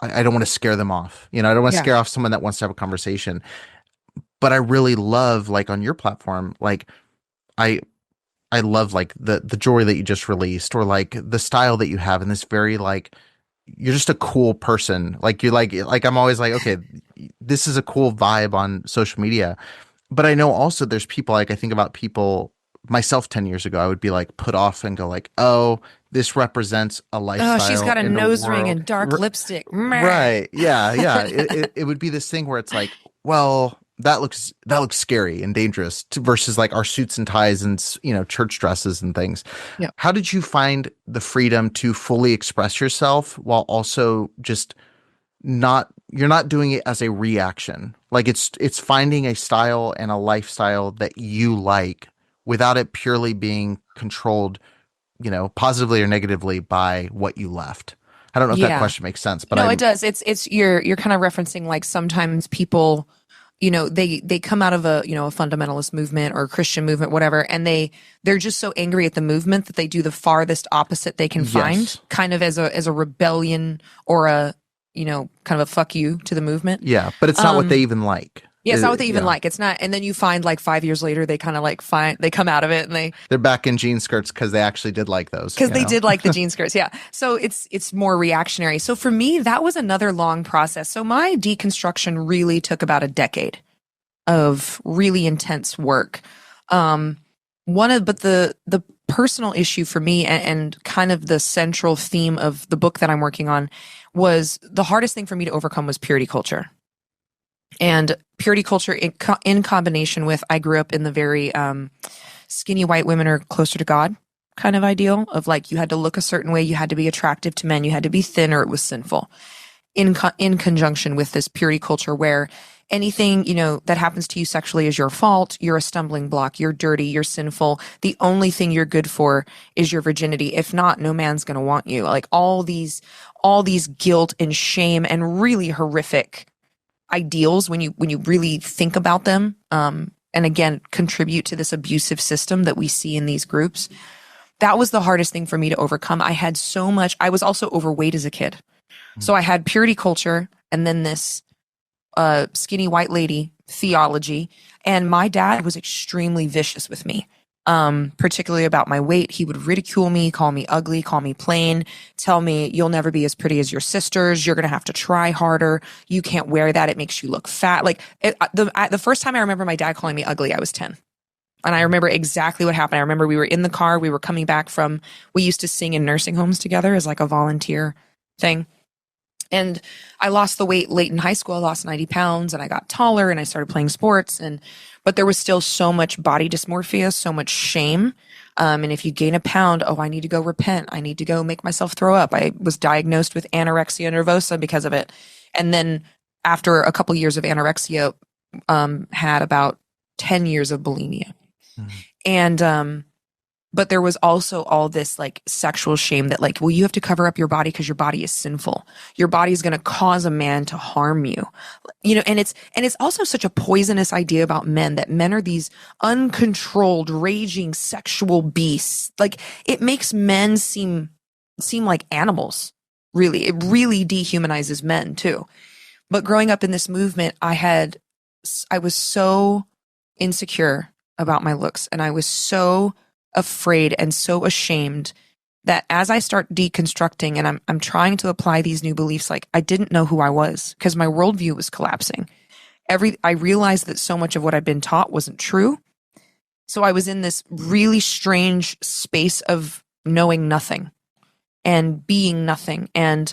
I don't want to scare them off. I don't want to scare off someone that wants to have a conversation. But I really love, like, on your platform, like, I love like the jewelry that you just released, or like the style that you have, and this very like, you're just a cool person. Like you're like I'm always like, okay, this is a cool vibe on social media. But I know also there's people, like I think about people, myself 10 years ago, I would be like put off and go like, oh, this represents a lifestyle. Oh, she's got a nose ring and dark lipstick. Right. Yeah. Yeah. it would be this thing where it's like, well, that looks scary and dangerous versus like our suits and ties and, church dresses and things. Yeah. How did you find the freedom to fully express yourself while also just you're not doing it as a reaction? Like it's finding a style and a lifestyle that you like without it purely being controlled, positively or negatively by what you left. I don't know if that question makes sense, but no, it does. It's you're kind of referencing like sometimes people they come out of a fundamentalist movement or a Christian movement, whatever, and they're just so angry at the movement that they do the farthest opposite they can find, kind of as a rebellion or a kind of a fuck you to the movement. Yeah, but it's not what they even like. Yeah, it's not what they even like. It's not. And then you find like 5 years later, they kind of like they come out of it and they're back in jean skirts because they actually did like those. Because they did like the jean skirts. Yeah. So it's more reactionary. So for me, that was another long process. So my deconstruction really took about a decade of really intense work. But the personal issue for me and kind of the central theme of the book that I'm working on was the hardest thing for me to overcome was purity culture. And purity culture in combination with, I grew up in the very skinny white women are closer to God kind of ideal of like, you had to look a certain way, you had to be attractive to men, you had to be thin or it was sinful. In conjunction with this purity culture where anything, that happens to you sexually is your fault, you're a stumbling block, you're dirty, you're sinful. The only thing you're good for is your virginity. If not, no man's going to want you. Like all these guilt and shame and really horrific ideals when you really think about them, and again contribute to this abusive system that we see in these groups. That was the hardest thing for me to overcome. I was also overweight as a kid, so I had purity culture and then this skinny white lady theology, and my dad was extremely vicious with me, particularly about my weight. He would ridicule me, call me ugly, call me plain, tell me you'll never be as pretty as your sisters. You're going to have to try harder. You can't wear that. It makes you look fat. Like the first time I remember my dad calling me ugly, I was 10. And I remember exactly what happened. I remember we were in the car. We were coming back we used to sing in nursing homes together as like a volunteer thing. And I lost the weight late in high school. I lost 90 pounds and I got taller and I started playing sports. But there was still so much body dysmorphia, so much shame. And if you gain a pound, I need to go repent. I need to go make myself throw up. I was diagnosed with anorexia nervosa because of it. And then after a couple years of anorexia, had about 10 years of bulimia. Mm-hmm. And, but there was also all this like sexual shame that like, well, you have to cover up your body because your body is sinful. Your body is going to cause a man to harm you, and it's also such a poisonous idea about men, that men are these uncontrolled, raging sexual beasts. Like it makes men seem like animals. Really, it really dehumanizes men too. But growing up in this movement, I was so insecure about my looks, and I was so afraid and so ashamed that as I start deconstructing and I'm trying to apply these new beliefs, like I didn't know who I was because my worldview was collapsing. I realized that so much of what I'd been taught wasn't true. So I was in this really strange space of knowing nothing and being nothing. And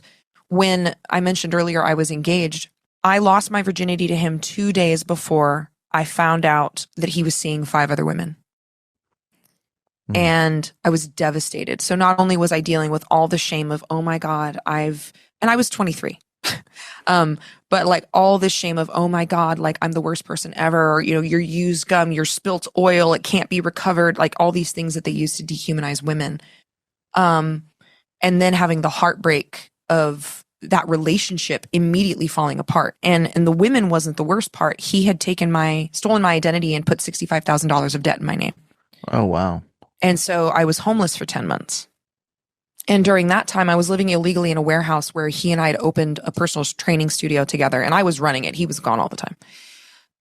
when I mentioned earlier I was engaged, I lost my virginity to him 2 days before I found out that he was seeing 5 other women. And I was devastated. So not only was I dealing with all the shame of, oh my God, and I was 23, but like all this shame of, oh my God, like I'm the worst person ever, or, your used gum, your spilt oil, it can't be recovered, like all these things that they use to dehumanize women. And then having the heartbreak of that relationship immediately falling apart. And the women wasn't the worst part. He had stolen my identity and put $65,000 of debt in my name. Oh, wow. And so I was homeless for 10 months. And during that time, I was living illegally in a warehouse where he and I had opened a personal training studio together, and I was running it. He was gone all the time.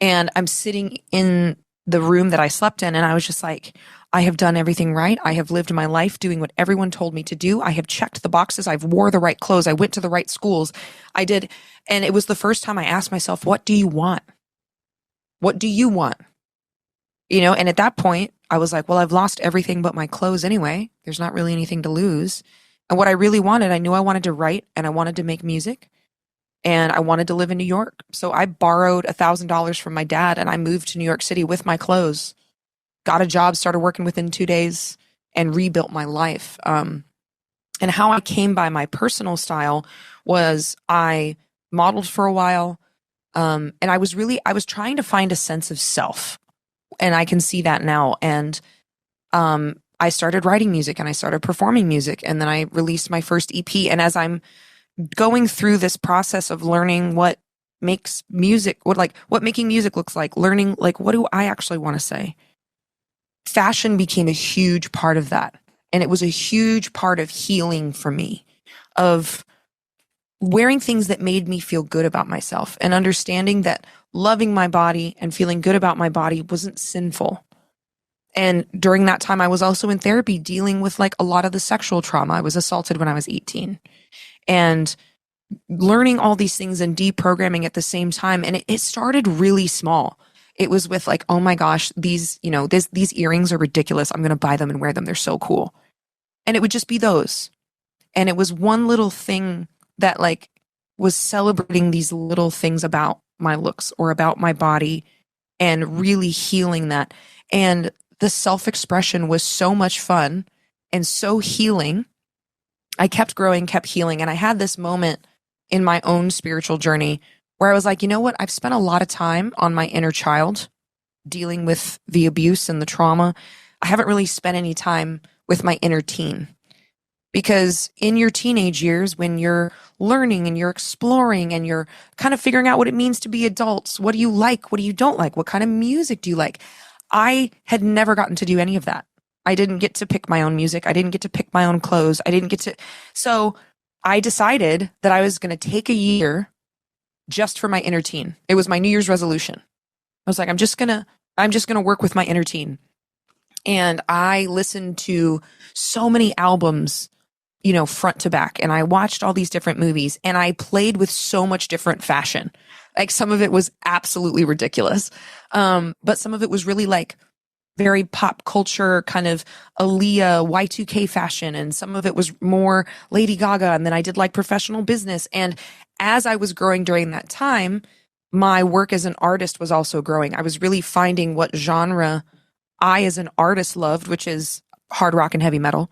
And I'm sitting in the room that I slept in, and I was just like, I have done everything right. I have lived my life doing what everyone told me to do. I have checked the boxes. I've wore the right clothes. I went to the right schools. I did. And it was the first time I asked myself, what do you want? What do you want? And at that point, I was like, well, I've lost everything but my clothes anyway. There's not really anything to lose. And what I really wanted, I knew I wanted to write and I wanted to make music and I wanted to live in New York. So I borrowed $1,000 from my dad and I moved to New York City with my clothes, got a job, started working within 2 days and rebuilt my life. And how I came by my personal style was I modeled for a while. And I was trying to find a sense of self. And I can see that now. And I started writing music and I started performing music. And then I released my first EP. And as I'm going through this process of learning what makes music, what making music looks like, learning, like, what do I actually want to say? Fashion became a huge part of that. And it was a huge part of healing for me, of wearing things that made me feel good about myself and understanding that loving my body and feeling good about my body wasn't sinful. And during that time, I was also in therapy dealing with like a lot of the sexual trauma. I was assaulted when I was 18 and learning all these things and deprogramming at the same time. And it started really small. It was with like, oh my gosh, these earrings are ridiculous. I'm going to buy them and wear them. They're so cool. And it would just be those. And it was one little thing that like was celebrating these little things about my looks or about my body and really healing that. And the self-expression was so much fun and so healing. I kept growing, kept healing. And I had this moment in my own spiritual journey where I was like, you know what? I've spent a lot of time on my inner child dealing with the abuse and the trauma. I haven't really spent any time with my inner teen. Because in your teenage years, when you're learning and you're exploring and you're kind of figuring out what it means to be adults, what do you like? What do you don't like? What kind of music do you like? I had never gotten to do any of that. I didn't get to pick my own music. I didn't get to pick my own clothes. I didn't get to. So I decided that I was going to take a year just for my inner teen. It was my New Year's resolution. I was like, I'm just going to work with my inner teen. And I listened to so many albums, front to back. And I watched all these different movies and I played with so much different fashion. Like some of it was absolutely ridiculous. But some of it was really like very pop culture kind of Aaliyah Y2K fashion. And some of it was more Lady Gaga. And then I did like professional business. And as I was growing during that time, my work as an artist was also growing. I was really finding what genre I as an artist loved, which is hard rock and heavy metal.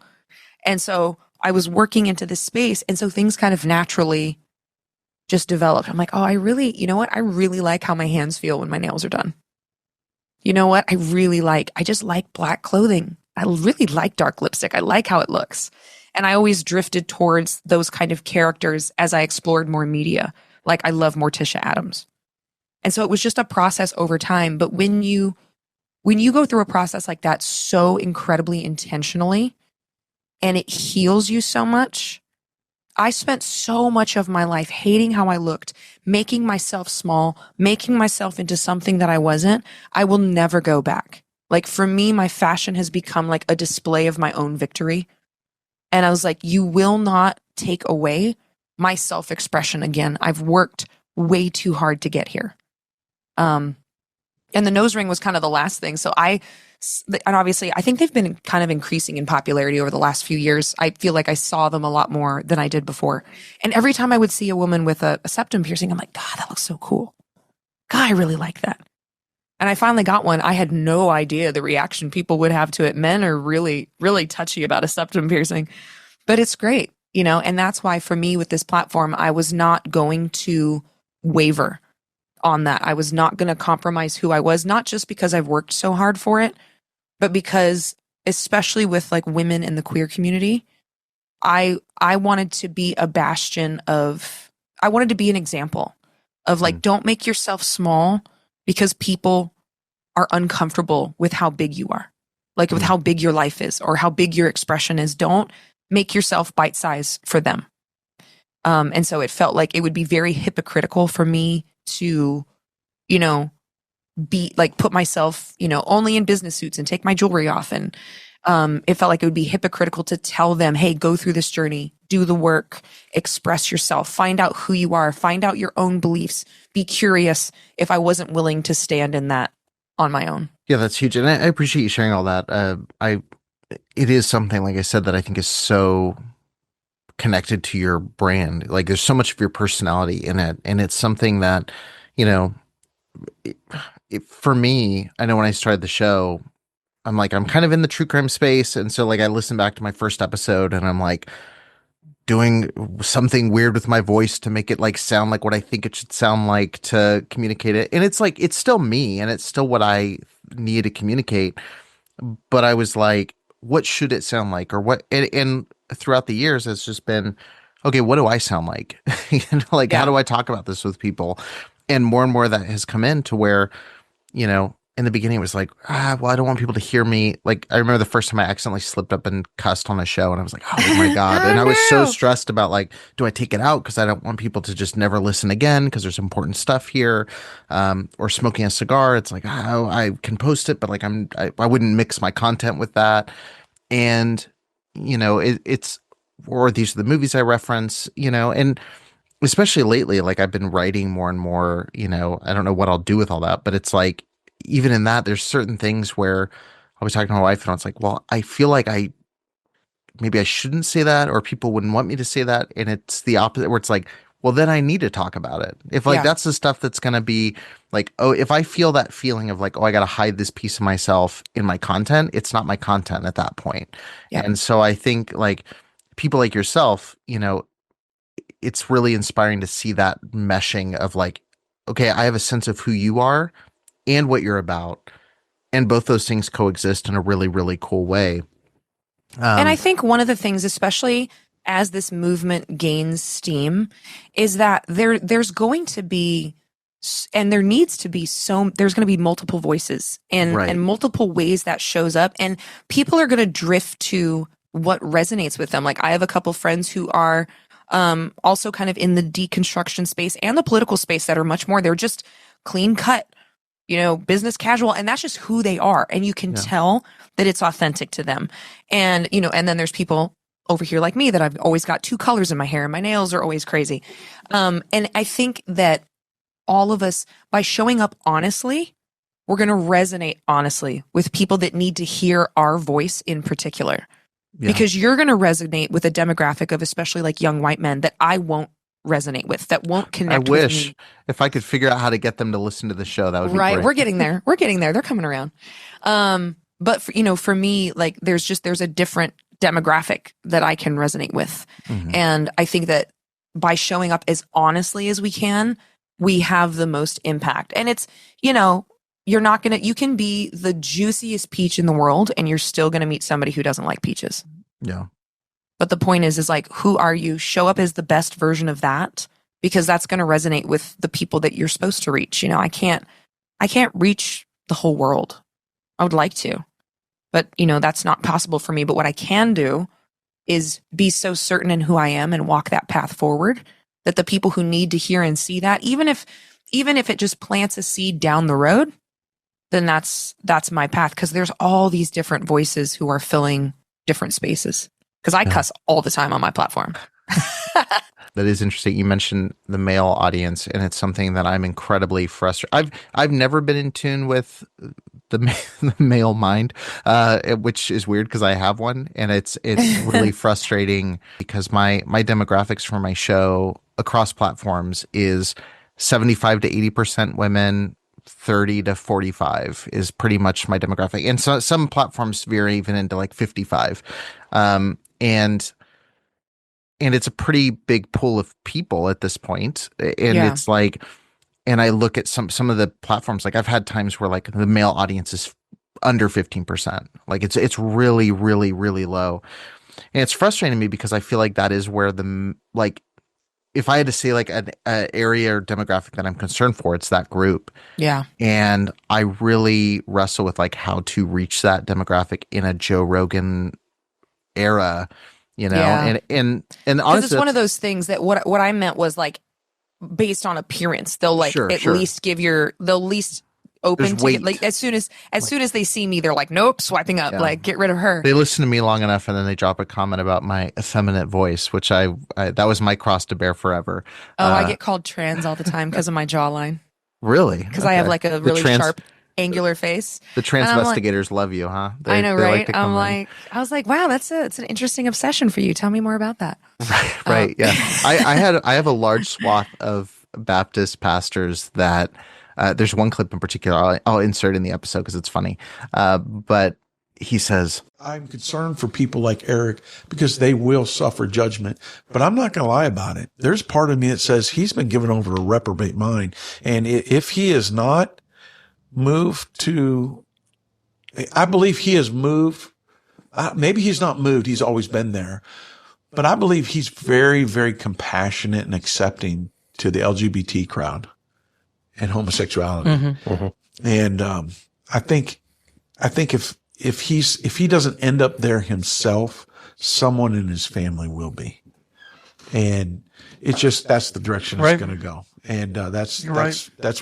And so I was working into this space. And so things kind of naturally just developed. I'm like, oh, I really like how my hands feel when my nails are done. You know what? I just like black clothing. I really like dark lipstick. I like how it looks. And I always drifted towards those kind of characters as I explored more media. Like I love Morticia Adams. And so it was just a process over time. But when you go through a process like that so incredibly intentionally and it heals you so much, I spent so much of my life hating how I looked, making myself small, making myself into something that I wasn't. I will never go back. Like for me, my fashion has become like a display of my own victory. And I was like, you will not take away my self-expression again. I've worked way too hard to get here. And the nose ring was kind of the last thing. So and obviously I think they've been kind of increasing in popularity over the last few years. I feel like I saw them a lot more than I did before. And every time I would see a woman with a septum piercing, I'm like, God, that looks so cool. God, I really like that. And I finally got one. I had no idea the reaction people would have to it. Men are really, really touchy about a septum piercing, but it's great, and that's why for me with this platform, I was not going to waver on that. I was not going to compromise who I was, not just because I've worked so hard for it, but because especially with like women in the queer community, I wanted to be a bastion I wanted to be an example of like, don't make yourself small because people are uncomfortable with how big you are, like with how big your life is or how big your expression is. Don't make yourself bite size for them. And so it felt like it would be very hypocritical for me to, be like, put myself, only in business suits and take my jewelry off. And it felt like it would be hypocritical to tell them, hey, go through this journey, do the work, express yourself, find out who you are, find out your own beliefs, be curious, if I wasn't willing to stand in that on my own. Yeah, that's huge. And I appreciate you sharing all that. It is something, like I said, that I think is so connected to your brand. Like there's so much of your personality in it. And it's something that, for me, I know when I started the show, I'm kind of in the true crime space. And so like, I listened back to my first episode and I'm like doing something weird with my voice to make it like sound like what I think it should sound like to communicate it. And it's like, it's still me and it's still what I need to communicate. But I was like, what should it sound like? Or what? And throughout the years, it's just been, okay, what do I sound like? How do I talk about this with people? and more of that has come in to where, you know, in the beginning it was like, well, I don't want people to hear me. Like, I remember the first time I accidentally slipped up and cussed on a show, and I was like, oh my God. And I was so stressed about, like, do I take it out? Because I don't want people to just never listen again because there's important stuff here. Or smoking a cigar. It's like, oh, I can post it, but like I wouldn't mix my content with that. And, you know, it's, or these are the movies I reference, you know, and especially lately, like I've been writing more and more, you know, I don't know what I'll do with all that, but it's like, even in that, there's certain things where I was talking to my wife and I was like, well, I feel like maybe I shouldn't say that, or people wouldn't want me to say that. And it's the opposite, where it's like, well, then I need to talk about it. If like, that's the stuff that's going to be like, oh, if I feel that feeling of like, oh, I got to hide this piece of myself in my content, it's not my content at that point. Yeah. And so I think like people like yourself, you know, it's really inspiring to see that meshing of like, okay, I have a sense of who you are and what you're about, and both those things coexist in a really, really cool way. And I think one of the things, especially as this movement gains steam, is that there's going to be, and there needs to be there's going to be multiple voices and multiple ways that shows up, and people are going to drift to what resonates with them. Like I have a couple friends who are also kind of in the deconstruction space and the political space that are much more, they're just clean cut, you know, business casual, and that's just who they are. And you can tell that it's authentic to them. And, you know, and then there's people over here like me that I've always got two colors in my hair and my nails are always crazy. And I think that all of us, by showing up honestly, we're going to resonate honestly with people that need to hear our voice in particular. Yeah. Because you're going to resonate with a demographic of especially like young white men that I won't resonate with, that won't connect with me. I wish if I could figure out how to get them to listen to the show, that would be right. great. We're getting there. We're getting there. They're coming around. But for, you know, for me, like there's a different demographic that I can resonate with. Mm-hmm. And I think that by showing up as honestly as we can, we have the most impact. And it's, you know, you can be the juiciest peach in the world and you're still going to meet somebody who doesn't like peaches. Yeah. But the point is like, who are you? Show up as the best version of that, because that's going to resonate with the people that you're supposed to reach. You know, I can't reach the whole world. I would like to, but you know, that's not possible for me. But what I can do is be so certain in who I am and walk that path forward that the people who need to hear and see that, even if it just plants a seed down the road, then that's my path. Cause there's all these different voices who are filling different spaces. Cause I cuss all the time on my platform. That is interesting. You mentioned the male audience, and it's something that I'm incredibly frustrated. I've never been in tune with the male mind, which is weird because I have one, and it's really frustrating because my demographics for my show across platforms is 75 to 80% women, 30 to 45 is pretty much my demographic, and so some platforms veer even into like 55, and it's a pretty big pool of people at this point. And it's like, and I look at some of the platforms, like I've had times where like the male audience is under 15%. Like it's really, really, really low. And it's frustrating to me because I feel like that is where like, if I had to say like an area or demographic that I'm concerned for, it's that group. Yeah. And I really wrestle with like how to reach that demographic in a Joe Rogan era. You know, and honestly, it's one of those things that what I meant was like based on appearance, they'll like least they'll least open to it. Like as soon as they see me, they're like, nope, swiping up, like get rid of her. They listen to me long enough and then they drop a comment about my effeminate voice, which I that was my cross to bear forever. Oh, I get called trans all the time because of my jawline. Really? Because I have like a really sharp, angular face. The transvestigators love you, huh? I know, right? I was like, wow, it's an interesting obsession for you. Tell me more about that. Right. Yeah. I have a large swath of Baptist pastors that there's one clip in particular I'll insert in the episode because it's funny. But he says, I'm concerned for people like Eric because they will suffer judgment, but I'm not going to lie about it. There's part of me that says he's been given over to a reprobate mind. And if he is not moved to, I believe he has moved. Maybe he's not moved. He's always been there, but I believe he's very, very compassionate and accepting to the LGBT crowd. and homosexuality. And I think if he doesn't end up there himself, someone in his family will be. And it's just, that's the direction it's going to go. And that's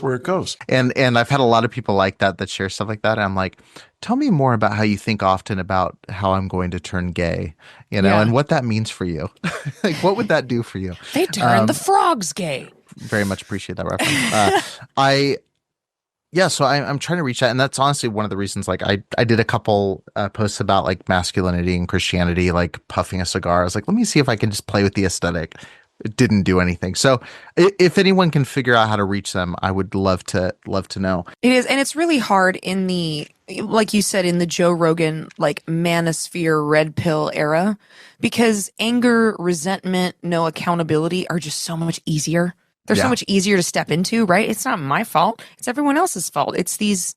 where it goes. And I've had a lot of people like that share stuff like that. And I'm like, tell me more about how you think often about how I'm going to turn gay, and what that means for you. Like, what would that do for you? They turn the frogs gay. Very much appreciate that reference. So I'm trying to reach that. And that's honestly one of the reasons, like, I did a couple posts about like masculinity and Christianity, like puffing a cigar. I was like, let me see if I can just play with the aesthetic. It didn't do anything. So if anyone can figure out how to reach them, I would love to know. It is. And it's really hard in the, like you said, in the Joe Rogan, like manosphere red pill era, because anger, resentment, no accountability are just so much easier. They're so much easier to step into, right? It's not my fault. It's everyone else's fault. It's these,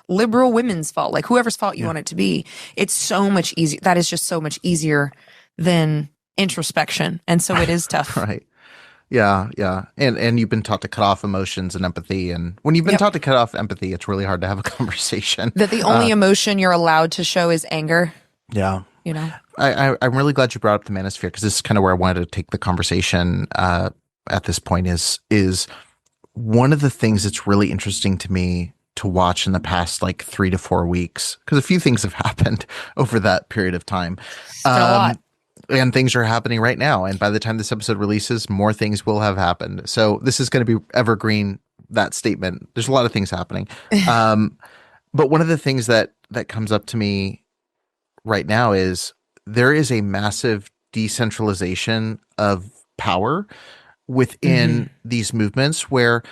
liberal women's fault, like whoever's fault you want it to be. It's so much easier. That is just so much easier than introspection. And so it is tough. Right. Yeah. Yeah. And you've been taught to cut off emotions and empathy. And when you've been taught to cut off empathy, it's really hard to have a conversation. That the only emotion you're allowed to show is anger. Yeah. I'm really glad you brought up the manosphere, because this is kind of where I wanted to take the conversation at this point is one of the things that's really interesting to me to watch in the past like 3 to 4 weeks, because a few things have happened over that period of time. A lot. And things are happening right now. And by the time this episode releases, more things will have happened. So this is going to be evergreen, that statement. There's a lot of things happening. But one of the things that comes up to me right now is there is a massive decentralization of power within these movements, where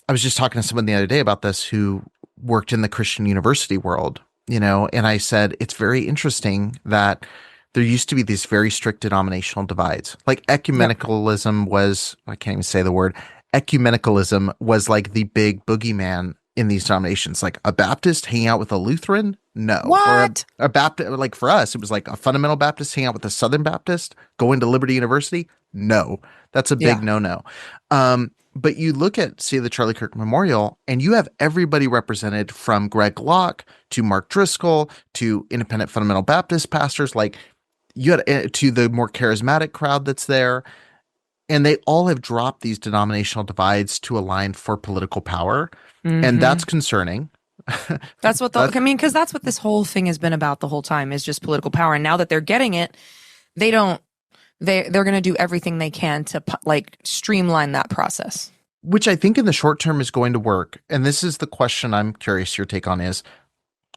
I was just talking to someone the other day about this who worked in the Christian university world, and I said, it's very interesting that there used to be these very strict denominational divides. Like ecumenicalism was, I can't even say the word, ecumenicalism was like the big boogeyman in these denominations. Like a Baptist hanging out with a Lutheran? No. What? Or a Baptist, like for us, it was like a fundamental Baptist hanging out with a Southern Baptist, going to Liberty University? No. That's a big no-no. But you look at, say, the Charlie Kirk Memorial, and you have everybody represented, from Greg Locke to Mark Driscoll to independent fundamental Baptist pastors, like you had to the more charismatic crowd that's there. And they all have dropped these denominational divides to align for political power. And that's concerning. That's what because that's what this whole thing has been about the whole time, is just political power. And now that they're getting it, they're going to do everything they can to like streamline that process. Which I think in the short term is going to work. And this is the question I'm curious your take on is,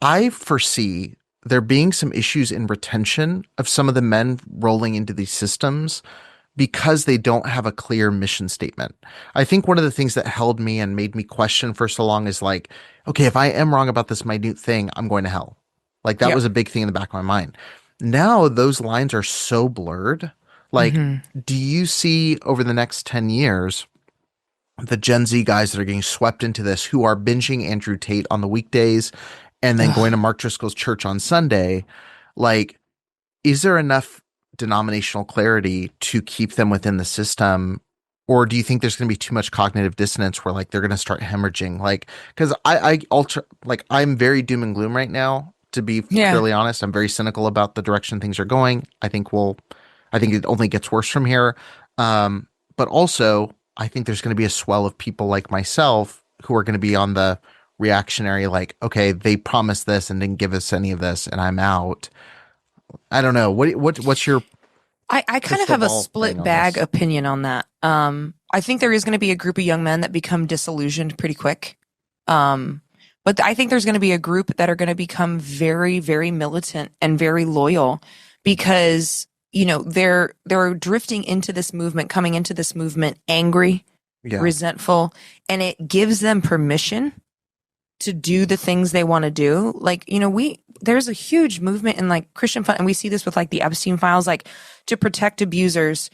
I foresee there being some issues in retention of some of the men rolling into these systems because they don't have a clear mission statement. I think one of the things that held me and made me question for so long is like, okay, if I am wrong about this minute thing, I'm going to hell. Like that was a big thing in the back of my mind. Now those lines are so blurred. Like, do you see over the next 10 years, the Gen Z guys that are getting swept into this, who are binging Andrew Tate on the weekdays and then going to Mark Driscoll's church on Sunday? Like, is there enough denominational clarity to keep them within the system? Or do you think there's going to be too much cognitive dissonance where like they're going to start hemorrhaging? Like, because I'm very doom and gloom right now, to be fairly honest. I'm very cynical about the direction things are going. I think it only gets worse from here. But also, I think there's going to be a swell of people like myself who are going to be on the reactionary, like, okay, they promised this and didn't give us any of this, and I'm out. I don't know. What's your? I kind of have a split bag opinion on that. I think there is going to be a group of young men that become disillusioned pretty quick. But I think there's going to be a group that are going to become very, very militant and very loyal, because they're drifting into this movement, coming into this movement angry, resentful, and it gives them permission to do the things they want to do. Like, there's a huge movement in like Christian fund, and we see this with like the Epstein files, like to protect abusers,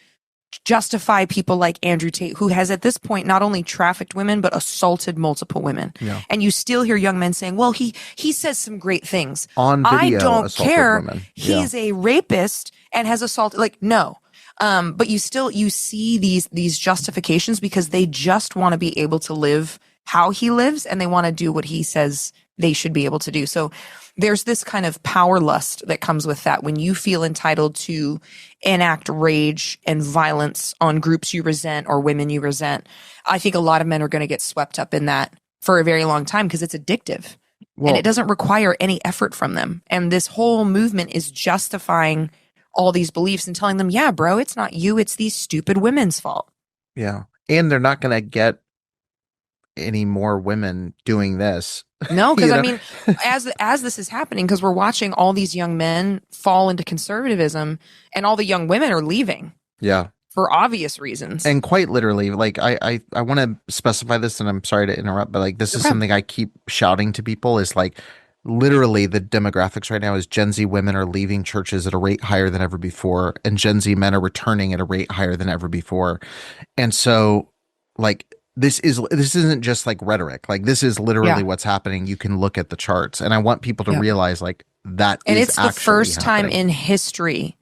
justify people like Andrew Tate, who has at this point not only trafficked women, but assaulted multiple women. Yeah. And you still hear young men saying, well, he says some great things. On video, I don't care. Women. He's a rapist and has assaulted, like, no. But you see these justifications because they just want to be able to live how he lives, and they want to do what he says they should be able to do. So there's this kind of power lust that comes with that. When you feel entitled to enact rage and violence on groups you resent or women you resent, I think a lot of men are going to get swept up in that for a very long time because it's addictive. And it doesn't require any effort from them. And this whole movement is justifying all these beliefs and telling them, yeah, bro, it's not you, it's these stupid women's fault. Yeah. And they're not going to get any more women doing this. No, because I mean, as this is happening, because we're watching all these young men fall into conservatism and all the young women are leaving. Yeah. For obvious reasons. And quite literally, like I want to specify this, and I'm sorry to interrupt, but like this is something I keep shouting to people is like literally the demographics right now is Gen Z women are leaving churches at a rate higher than ever before, and Gen Z men are returning at a rate higher than ever before. And so like this isn't just like rhetoric. Like this is literally what's happening. You can look at the charts, and I want people to realize like that and is it's the first time in history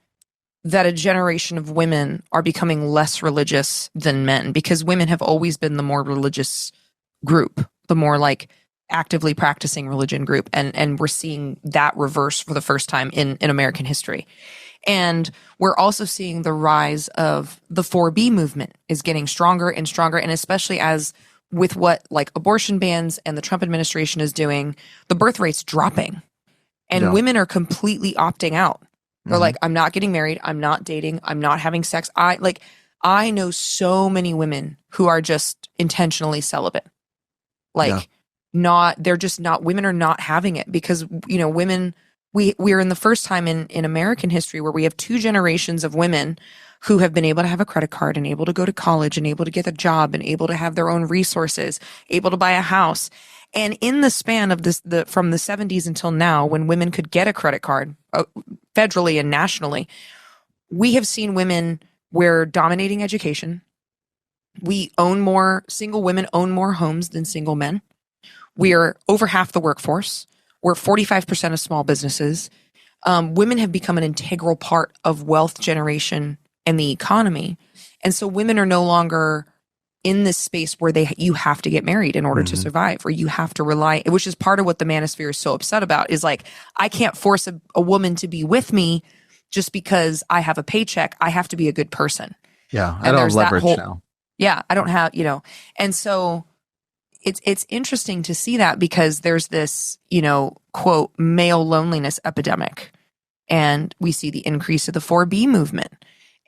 that a generation of women are becoming less religious than men, because women have always been the more religious group, the more like actively practicing religion group. And we're seeing that reverse for the first time in American history. And we're also seeing the rise of the 4B movement is getting stronger and stronger. And especially as with what like abortion bans and the Trump administration is doing, the birth rate's dropping and women are completely opting out. They're like, I'm not getting married. I'm not dating. I'm not having sex. I know so many women who are just intentionally celibate. Like they're just not, women are not having it because, you know, women, we're in the first time in American history where we have 2 generations of women who have been able to have a credit card and able to go to college and able to get a job and able to have their own resources, able to buy a house. And in the span of this, from the 70s until now, when women could get a credit card federally and nationally, we have seen women we're dominating education. Single women own more homes than single men. We are over half the workforce. We're 45% of small businesses. Women have become an integral part of wealth generation and the economy. And so women are no longer in this space where you have to get married in order to survive, or you have to rely, which is part of what the manosphere is so upset about, is like, I can't force a woman to be with me just because I have a paycheck. I have to be a good person. Yeah. I don't have leverage now. Yeah. I don't have, you know, and so it's interesting to see that because there's this, you know, quote, male loneliness epidemic. And we see the increase of the 4B movement.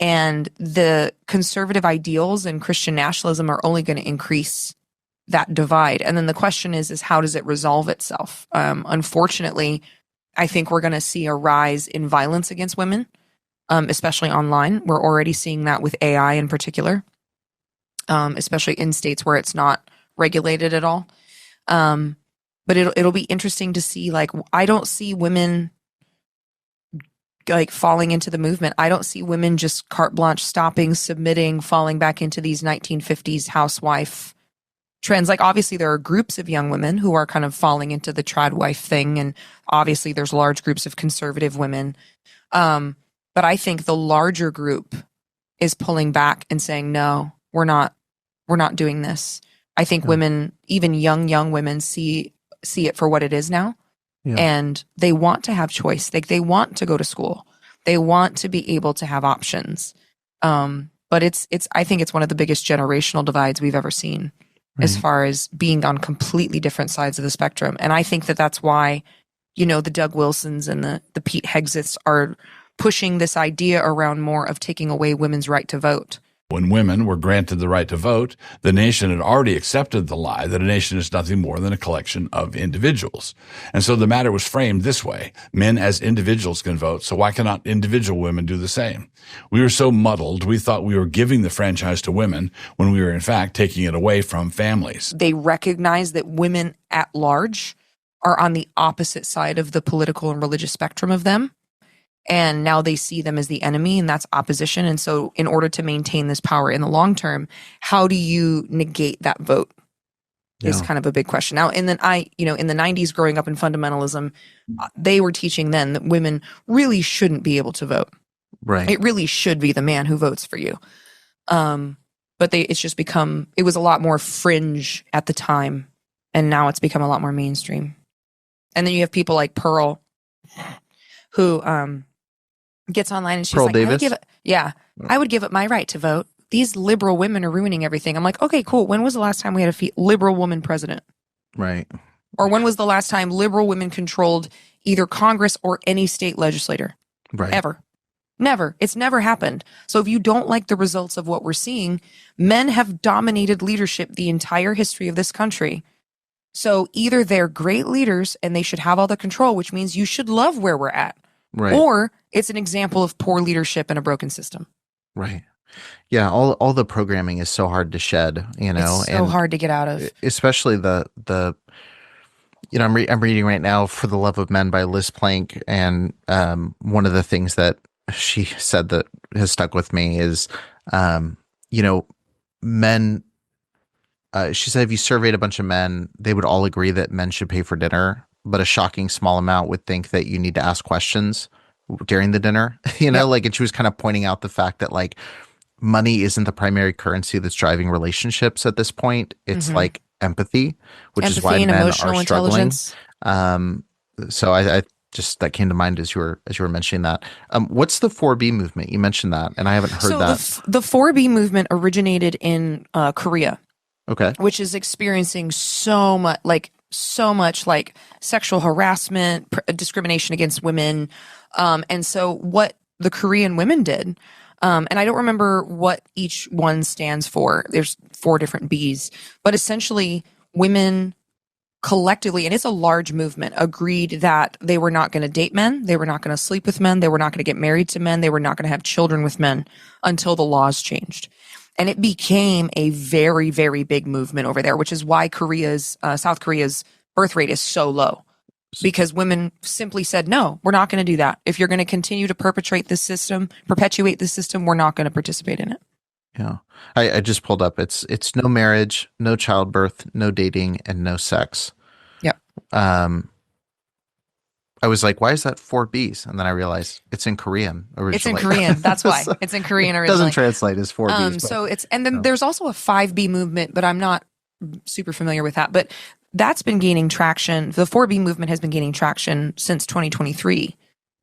And the conservative ideals and Christian nationalism are only going to increase that divide. And then the question is how does it resolve itself? Unfortunately, I think we're going to see a rise in violence against women, especially online. We're already seeing that with AI in particular, especially in states where it's not regulated at all. But it'll be interesting to see, like, I don't see women like falling into the movement. I don't see women just carte blanche stopping, submitting, falling back into these 1950s housewife trends. Like, obviously there are groups of young women who are kind of falling into the trad wife thing. And obviously there's large groups of conservative women. But I think the larger group is pulling back and saying, no, we're not doing this. I think women, even young women see it for what it is now. Yeah. And they want to have choice. They want to go to school. They want to be able to have options. But I think it's one of the biggest generational divides we've ever seen, as far as being on completely different sides of the spectrum. And I think that's why, you know, the Doug Wilsons and the Pete Hegseths are pushing this idea around more of taking away women's right to vote. When women were granted the right to vote, the nation had already accepted the lie that a nation is nothing more than a collection of individuals. And so the matter was framed this way. Men as individuals can vote, so why cannot individual women do the same? We were so muddled, we thought we were giving the franchise to women when we were in fact taking it away from families. They recognize that women at large are on the opposite side of the political and religious spectrum of them. And now they see them as the enemy, and that's opposition. And so in order to maintain this power in the long term, how do you negate that vote is kind of a big question. Now, in the 90s, growing up in fundamentalism, they were teaching then that women really shouldn't be able to vote. Right. It really should be the man who votes for you. But but it's just become, it was a lot more fringe at the time, and now it's become a lot more mainstream. And then you have people like Pearl, who gets online and she's Pearl like, Davis? I would give up my right to vote. These liberal women are ruining everything. I'm like, okay, cool. When was the last time we had a liberal woman president? Right. Or when was the last time liberal women controlled either Congress or any state legislator? Right. Ever. Never. It's never happened. So if you don't like the results of what we're seeing, men have dominated leadership the entire history of this country. So either they're great leaders and they should have all the control, which means you should love where we're at. Right. Or it's an example of poor leadership and a broken system. Right. Yeah. All the programming is so hard to shed, It's so hard to get out of. Especially I'm reading right now For the Love of Men by Liz Plank. And one of the things that she said that has stuck with me is, men, she said, if you surveyed a bunch of men, they would all agree that men should pay for dinner, but a shocking small amount would think that you need to ask questions during the dinner, and she was kind of pointing out the fact that like money isn't the primary currency that's driving relationships at this point. It's like empathy, which is why and men emotional are struggling. intelligence. So I just, that came to mind as you were mentioning that. What's the 4B movement? You mentioned that, and I haven't heard that. The 4B movement originated in Korea. Okay. Which is experiencing so much sexual harassment, discrimination against women. And so what the Korean women did, and I don't remember what each one stands for. There's 4 different Bs, but essentially women collectively, and it's a large movement, agreed that they were not going to date men. They were not going to sleep with men. They were not going to get married to men. They were not going to have children with men until the laws changed. And it became a very, very big movement over there, which is why South Korea's birth rate is so low. Because women simply said, no, we're not going to do that. If you're going to continue to perpetuate this system, we're not going to participate in it. Yeah. I just pulled up. It's no marriage, no childbirth, no dating, and no sex. Yep. I was like, why is that 4 Bs? And then I realized it's in Korean originally. It's in Korean. That's why. So it's in Korean originally. It doesn't translate as 4 Bs. So there's also a 5B movement, but I'm not super familiar with that. But that's been gaining traction. The 4B movement has been gaining traction since 2023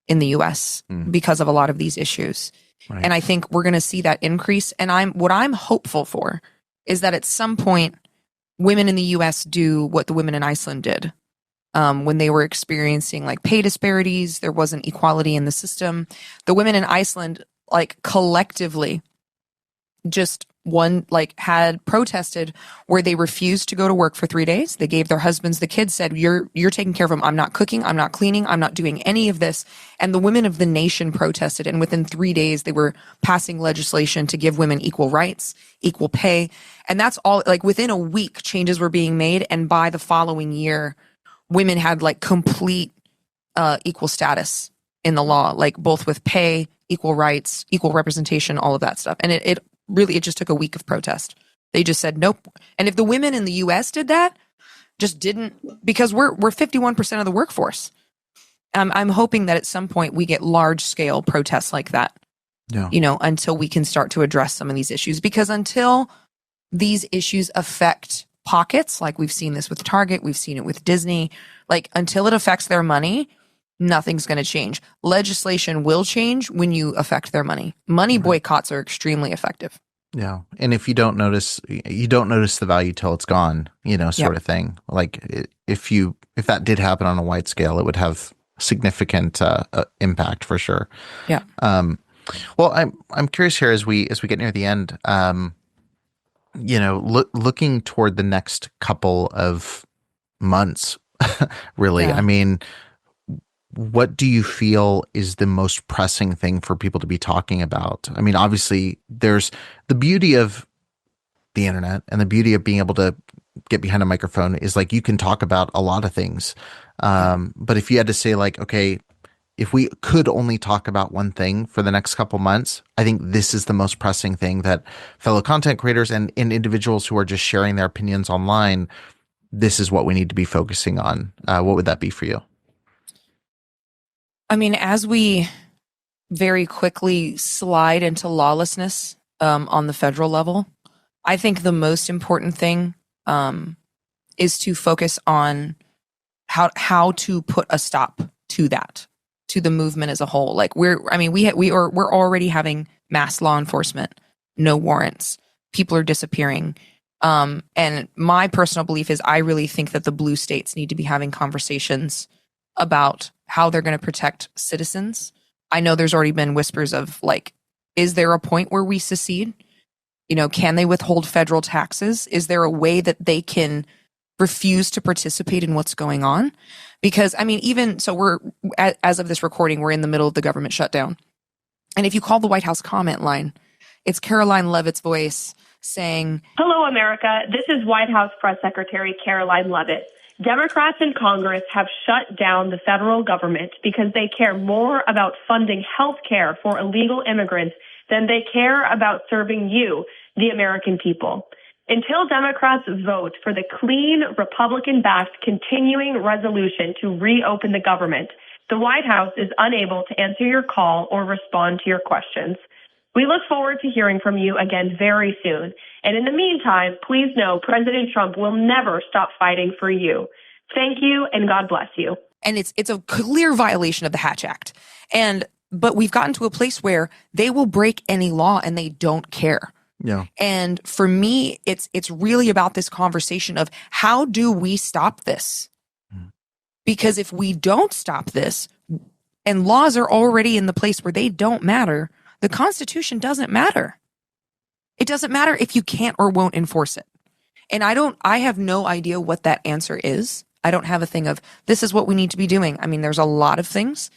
in the US because of a lot of these issues. Right. And I think we're going to see that increase. And what I'm hopeful for is that at some point, women in the US do what the women in Iceland did. When they were experiencing like pay disparities, there wasn't equality in the system. The women in Iceland, like collectively, just had protested where they refused to go to work for 3 days. They gave their husbands the kids, said, you're taking care of them. I'm not cooking. I'm not cleaning. I'm not doing any of this. And the women of the nation protested. And within 3 days, they were passing legislation to give women equal rights, equal pay. And that's all, like within a week, changes were being made. And by the following year, women had like complete equal status in the law, like both with pay, equal rights, equal representation, all of that stuff. And it just took a week of protest. They just said nope. And if the women in the US did that, just didn't, because we're 51% of the workforce. I'm hoping that at some point we get large scale protests like that. Yeah. Until we can start to address some of these issues, because until these issues affect pockets, like we've seen this with Target, we've seen it with Disney, like until it affects their money, nothing's going to change. Legislation will change when you affect their money. Money boycotts are extremely effective. Yeah. And if you don't notice the value till it's gone, sort of thing. Like if that did happen on a wide scale, it would have significant impact for sure. Yeah. Well, I'm curious here as we get near the end, looking toward the next couple of months, really. Yeah. I mean, what do you feel is the most pressing thing for people to be talking about? I mean, obviously, there's the beauty of the internet and the beauty of being able to get behind a microphone is like you can talk about a lot of things. But if you had to say like, okay, if we could only talk about one thing for the next couple months, I think this is the most pressing thing that fellow content creators and individuals who are just sharing their opinions online, this is what we need to be focusing on. What would that be for you? I mean, as we very quickly slide into lawlessness on the federal level, I think the most important thing is to focus on how to put a stop to that, to the movement as a whole. Like we're already having mass law enforcement, no warrants, people are disappearing. And my personal belief is I really think that the blue states need to be having conversations about how they're going to protect citizens. I know there's already been whispers of like, is there a point where we secede? You know, can they withhold federal taxes? Is there a way that they can refuse to participate in what's going on? Because, I mean, even so, as of this recording, we're in the middle of the government shutdown. And if you call the White House comment line, it's Caroline Leavitt's voice saying, "Hello, America. This is White House Press Secretary Caroline Leavitt. Democrats in Congress have shut down the federal government because they care more about funding health care for illegal immigrants than they care about serving you, the American people. Until Democrats vote for the clean, Republican-backed continuing resolution to reopen the government, the White House is unable to answer your call or respond to your questions. We look forward to hearing from you again very soon. And in the meantime, please know President Trump will never stop fighting for you. Thank you, and God bless you." And it's a clear violation of the Hatch Act. But we've gotten to a place where they will break any law and they don't care. Yeah. And for me, it's really about this conversation of how do we stop this? Because if we don't stop this, and laws are already in the place where they don't matter, the Constitution doesn't matter. It doesn't matter if you can't or won't enforce it. And I have no idea what that answer is. I don't have a thing of this is what we need to be doing. I mean, there's a lot of things.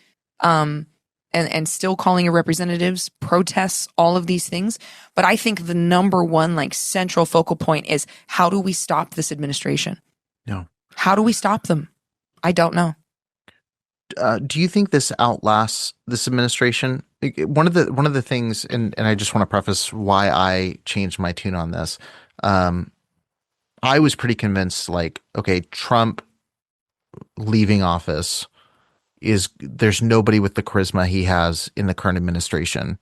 And still calling your representatives, protests, all of these things. But I think the number one, like, central focal point is how do we stop this administration? No. How do we stop them? I don't know. Do you think this outlasts this administration? One of the things, and I just want to preface why I changed my tune on this. I was pretty convinced, like, okay, Trump leaving office there's nobody with the charisma he has in the current administration.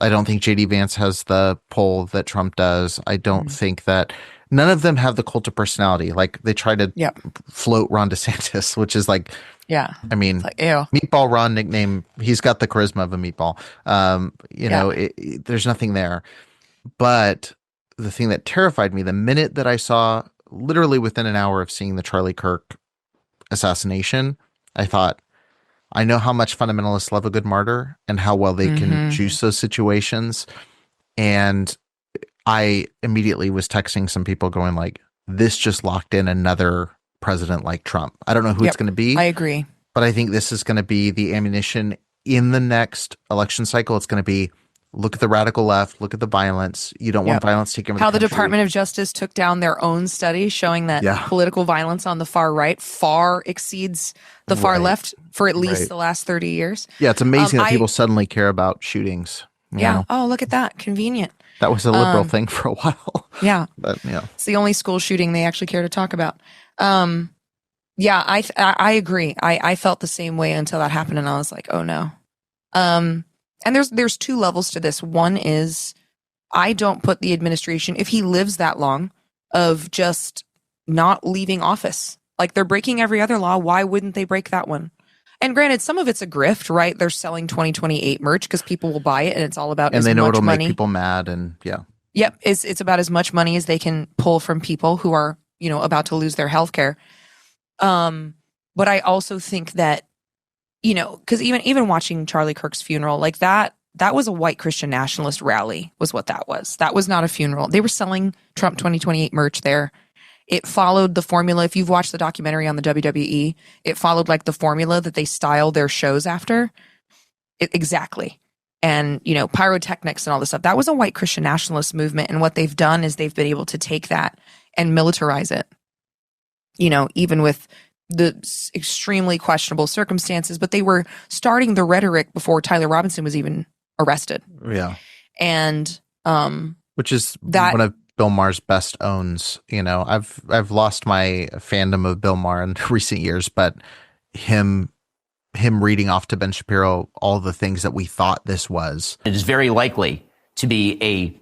I don't think JD Vance has the pull that Trump does. I don't think that none of them have the cult of personality. Like they try to float Ron DeSantis, which is like, I mean, like, Meatball Ron nickname. He's got the charisma of a meatball. You know, there's nothing there. But the thing that terrified me, the minute that I saw, literally within an hour of seeing the Charlie Kirk assassination, I thought, I know how much fundamentalists love a good martyr and how well they can juice those situations. And I immediately was texting some people going like, this just locked in another president like Trump. I don't know who it's going to be. I agree. But I think this is going to be the ammunition in the next election cycle. It's going to be, look at the radical left, look at the violence. You don't want violence taking over how the country. Department of Justice took down their own study showing that political violence on the far right far exceeds the far left for at least the last 30 years. Yeah, it's amazing that people suddenly care about shootings. You know? Oh, look at that. Convenient. That was a liberal thing for a while. Yeah. But it's the only school shooting they actually care to talk about. I agree. I felt the same way until that happened, and I was like, oh no. And there's two levels to this. One is I don't put the administration, if he lives that long, of just not leaving office. Like they're breaking every other law. Why wouldn't they break that one? And granted, some of it's a grift, right? They're selling 2028 merch because people will buy it, and it's all about and as much money. And they know it'll make people mad, and Yep, it's about as much money as they can pull from people who are, you know, about to lose their health care. But I also think that, you know, because even watching Charlie Kirk's funeral, like that was a white Christian nationalist rally, was what that was. That was not a funeral. They were selling Trump 2028 merch there. It followed the formula. If you've watched the documentary on the WWE, it followed like the formula that they style their shows after. Exactly. And, you know, pyrotechnics and all this stuff. That was a white Christian nationalist movement. And what they've done is they've been able to take that and militarize it, you know, even with the extremely questionable circumstances. But they were starting the rhetoric before Tyler Robinson was even arrested. Yeah. And which is one of Bill Maher's best owns. You know, I've lost my fandom of Bill Maher in recent years, but him reading off to Ben Shapiro all the things that we thought this was. It is very likely to be a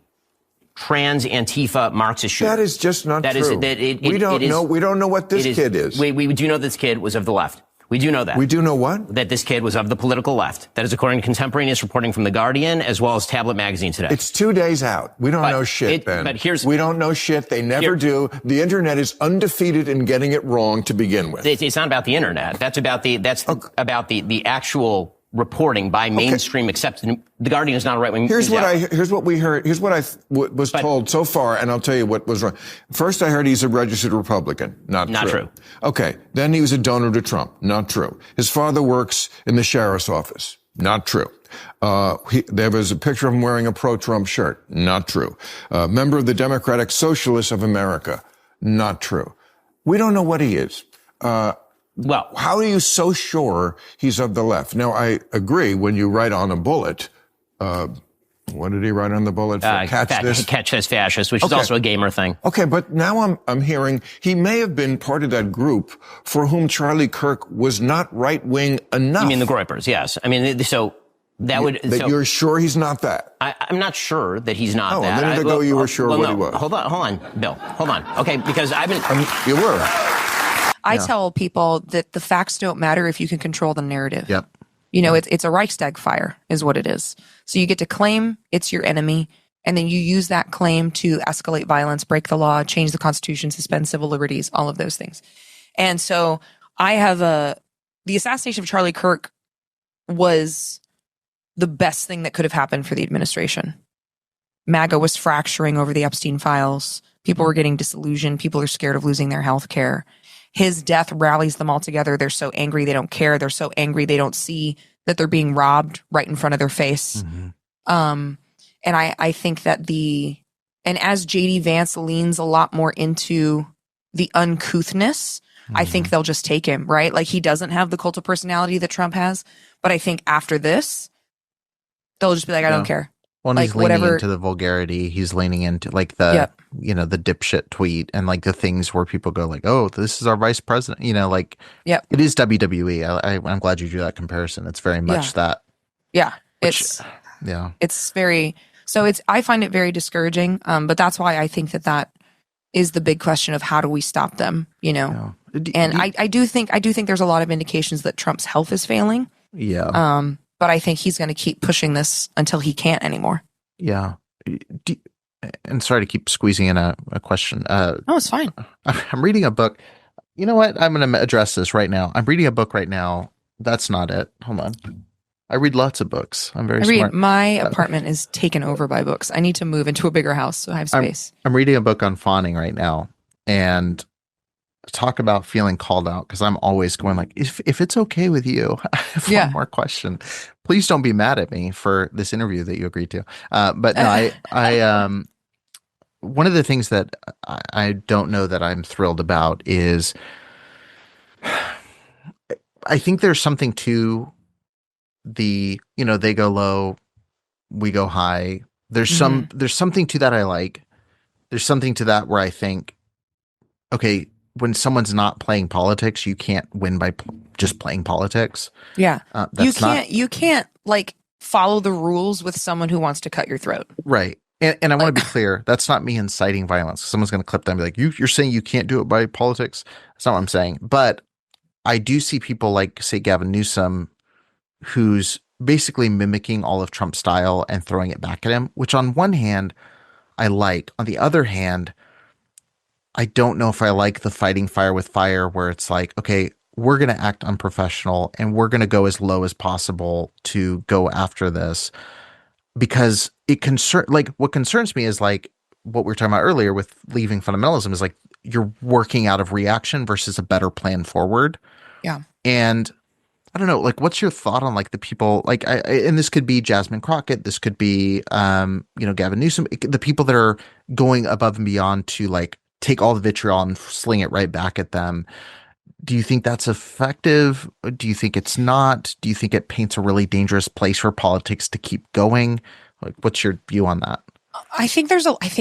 trans Antifa Marxist shooter. That is just not true. We don't know what this kid is. We do know this kid was of the left. We do know that. We do know what? That this kid was of the political left. That is according to contemporaneous reporting from The Guardian as well as Tablet Magazine today. It's 2 days out. We don't know shit, Ben. But we don't know shit. They never do. The internet is undefeated in getting it wrong to begin with. It's not about the internet. That's about the actual reporting by mainstream accepted. The Guardian is not a right-wing. Here's what we heard. Here's what I was told so far, and I'll tell you what was wrong. First, I heard he's a registered Republican. Not true. Okay. Then he was a donor to Trump. Not true. His father works in the sheriff's office. Not true. There was a picture of him wearing a pro-Trump shirt. Not true. Member of the Democratic Socialists of America. Not true. We don't know what he is. Well, how are you so sure he's of the left? Now, I agree when you write on a bullet, what did he write on the bullet? Catch this fascist, which is also a gamer thing. Okay, but now I'm hearing he may have been part of that group for whom Charlie Kirk was not right-wing enough. You mean the Groypers? Yes. I mean, so that would... you're sure he's not that? I'm not sure that he's not that. A minute ago you were sure what he was. Hold on, Bill. Hold on. Okay, because I've been... You were. I tell people that the facts don't matter if you can control the narrative. Yep. It's a Reichstag fire is what it is. So you get to claim it's your enemy, and then you use that claim to escalate violence, break the law, change the Constitution, suspend civil liberties, all of those things. And so I have the assassination of Charlie Kirk was the best thing that could have happened for the administration. MAGA was fracturing over the Epstein files. People were getting disillusioned. People are scared of losing their health care. His death rallies them all together. They're so angry they don't care. They're so angry they don't see that they're being robbed right in front of their face. And I think that and as J.D. Vance leans a lot more into the uncouthness, I think they'll just take him, right? Like he doesn't have the cult of personality that Trump has. But I think after this, they'll just be like, I don't care. Well, like, he's leaning into the vulgarity. He's leaning into like the dipshit tweet and like the things where people go like, oh, this is our vice president. It is WWE. I'm glad you drew that comparison. It's very much that. Yeah. It's very, I find it very discouraging. But that's why I think that is the big question of how do we stop them, And I do think there's a lot of indications that Trump's health is failing. Yeah. But I think he's going to keep pushing this until he can't anymore. Yeah. And sorry to keep squeezing in a question. No, it's fine. I'm reading a book. You know what? I'm going to address this right now. I'm reading a book right now. That's not it. Hold on. I read lots of books. I'm very smart. My apartment is taken over by books. I need to move into a bigger house so I have space. I'm reading a book on fawning right now. And talk about feeling called out, because I'm always going like, if it's okay with you, I have one more question. Please don't be mad at me for this interview that you agreed to. But no, I one of the things that I don't know that I'm thrilled about is I think there's something to they go low, we go high. There's something to that I like. There's something to that where I think, okay, when someone's not playing politics, you can't win by just playing politics. Yeah. You can't like follow the rules with someone who wants to cut your throat. Right. And I want to be clear. That's not me inciting violence. Someone's going to clip them and be like, you're saying you can't do it by politics. That's not what I'm saying. But I do see people like, say, Gavin Newsom, who's basically mimicking all of Trump's style and throwing it back at him, which on one hand, I like. On the other hand, I don't know if I like the fighting fire with fire where it's like, okay, we're going to act unprofessional and we're going to go as low as possible to go after this, because what concerns me is like what we were talking about earlier with leaving fundamentalism is like you're working out of reaction versus a better plan forward. Yeah. And I don't know, like, what's your thought on like the people like, and this could be Jasmine Crockett, this could be, Gavin Newsom, the people that are going above and beyond to like take all the vitriol and sling it right back at them. Do you think that's effective? Do you think it's not? Do you think it paints a really dangerous place for politics to keep going? Like, what's your view on that? I think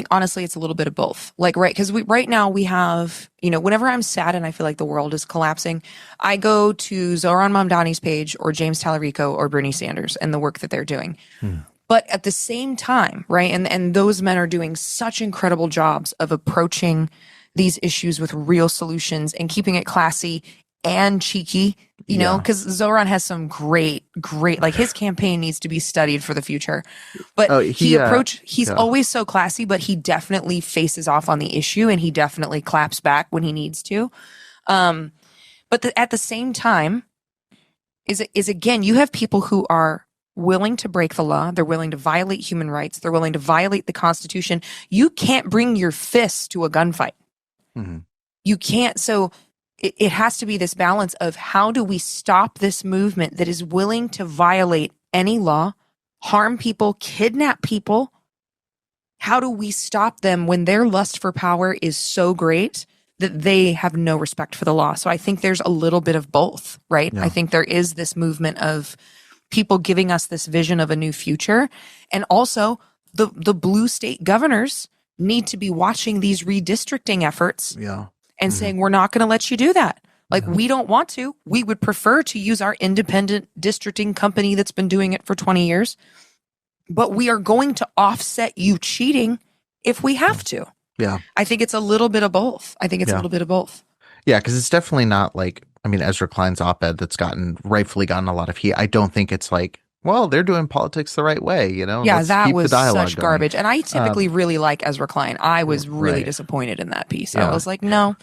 honestly, it's a little bit of both. Like, right. Cause right now we have, whenever I'm sad and I feel like the world is collapsing, I go to Zohran Mamdani's page or James Tallarico or Bernie Sanders and the work that they're doing. But at the same time, right, and those men are doing such incredible jobs of approaching these issues with real solutions and keeping it classy and cheeky, you know, because Zoran has some great, like his campaign needs to be studied for the future. But he's always so classy, but he definitely faces off on the issue and he definitely claps back when he needs to. But at the same time, is again, you have people who are willing to break the law. They're willing to violate human rights. They're willing to violate the Constitution. You can't bring your fists to a gunfight. Mm-hmm. You can't. So it has to be this balance of how do we stop this movement that is willing to violate any law, harm people, kidnap people? How do we stop them when their lust for power is so great that they have no respect for the law? So I think there's a little bit of both, right? Yeah. I think there is this movement of people giving us this vision of a new future. And also the blue state governors need to be watching these redistricting efforts and saying, we're not going to let you do that. Like, we don't want to. We would prefer to use our independent districting company that's been doing it for 20 years. But we are going to offset you cheating if we have to. Yeah. I think it's a little bit of both. I think it's a little bit of both. Yeah, because it's definitely not like, I mean, Ezra Klein's op-ed that's rightfully gotten a lot of heat. I don't think it's like, well, they're doing politics the right way, you know? Yeah, Let's that keep was the dialogue such going. garbage. And I typically really like Ezra Klein. I was really disappointed in that piece. I was like, no.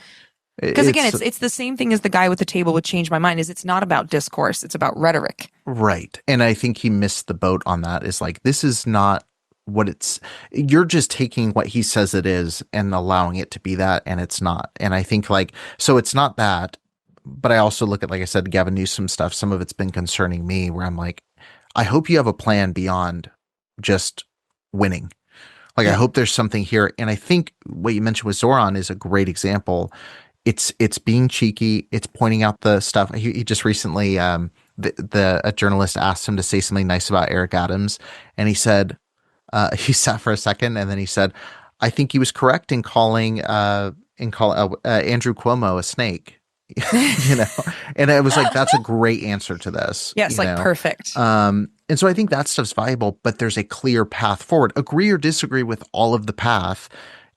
Because again, it's the same thing as the guy with the table would change my mind, is it's not about discourse, it's about rhetoric. Right. And I think he missed the boat on that, is like, this is not what you're just taking what he says it is and allowing it to be that, and it's not. And I think like, so it's not that, but I also look at, like I said, Gavin Newsom stuff. Some of it's been concerning me where I'm like, I hope you have a plan beyond just winning. Like, I hope there's something here. And I think what you mentioned with Zoran is a great example. It's being cheeky. It's pointing out the stuff. He just recently, a journalist asked him to say something nice about Eric Adams. And he said, he sat for a second and then he said, I think he was correct in calling Andrew Cuomo a snake. You know, and it was like, that's a great answer to this. Yes, like know? Perfect. And so I think that stuff's valuable, but there's a clear path forward. Agree or disagree with all of the path.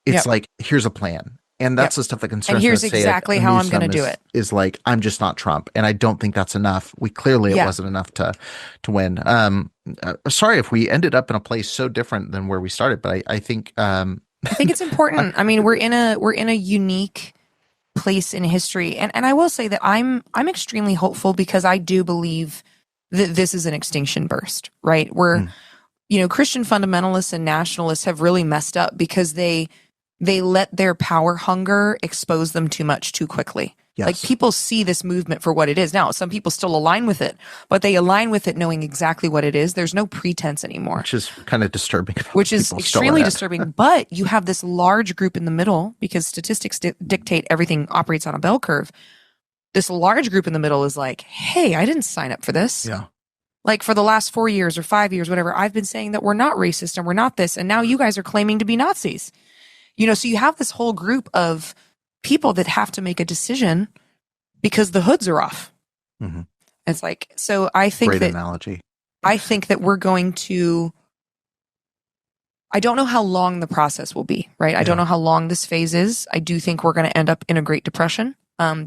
It's like, here's a plan. And that's the stuff that concerns me. And here's exactly how I'm going to do it. Is like, I'm just not Trump. And I don't think that's enough. It wasn't enough to win. Sorry if we ended up in a place so different than where we started, but I think I think it's important. I mean, we're in a unique place in history. And I will say that I'm extremely hopeful because I do believe that this is an extinction burst, right? Where, Christian fundamentalists and nationalists have really messed up because they let their power hunger expose them too much too quickly. Yes. Like, people see this movement for what it is. Now, some people still align with it, but they align with it knowing exactly what it is. There's no pretense anymore. Which is kind of disturbing. Which is extremely disturbing. But you have this large group in the middle, because statistics dictate everything operates on a bell curve. This large group in the middle is like, hey, I didn't sign up for this. Yeah. Like, for the last 4 years or 5 years, whatever, I've been saying that we're not racist and we're not this. And now you guys are claiming to be Nazis. So you have this whole group of people that have to make a decision because the hoods are off. Mm-hmm. It's like, so I think Great analogy. I think that we're going to, I don't know how long the process will be, right? I don't know how long this phase is. I do think we're going to end up in a Great Depression,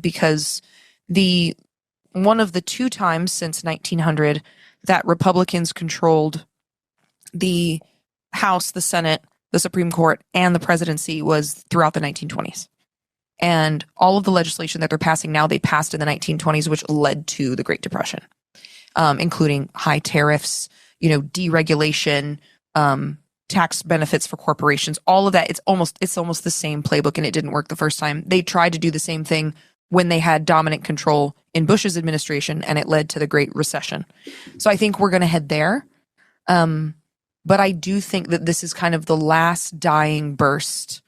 because one of the two times since 1900 that Republicans controlled the House, the Senate, the Supreme Court, and the presidency was throughout the 1920s. And all of the legislation that they're passing now, they passed in the 1920s, which led to the Great Depression, including high tariffs, deregulation, tax benefits for corporations, all of that. It's almost the same playbook, and it didn't work the first time. They tried to do the same thing when they had dominant control in Bush's administration, and it led to the Great Recession. So I think we're going to head there. But I do think that this is kind of the last dying burst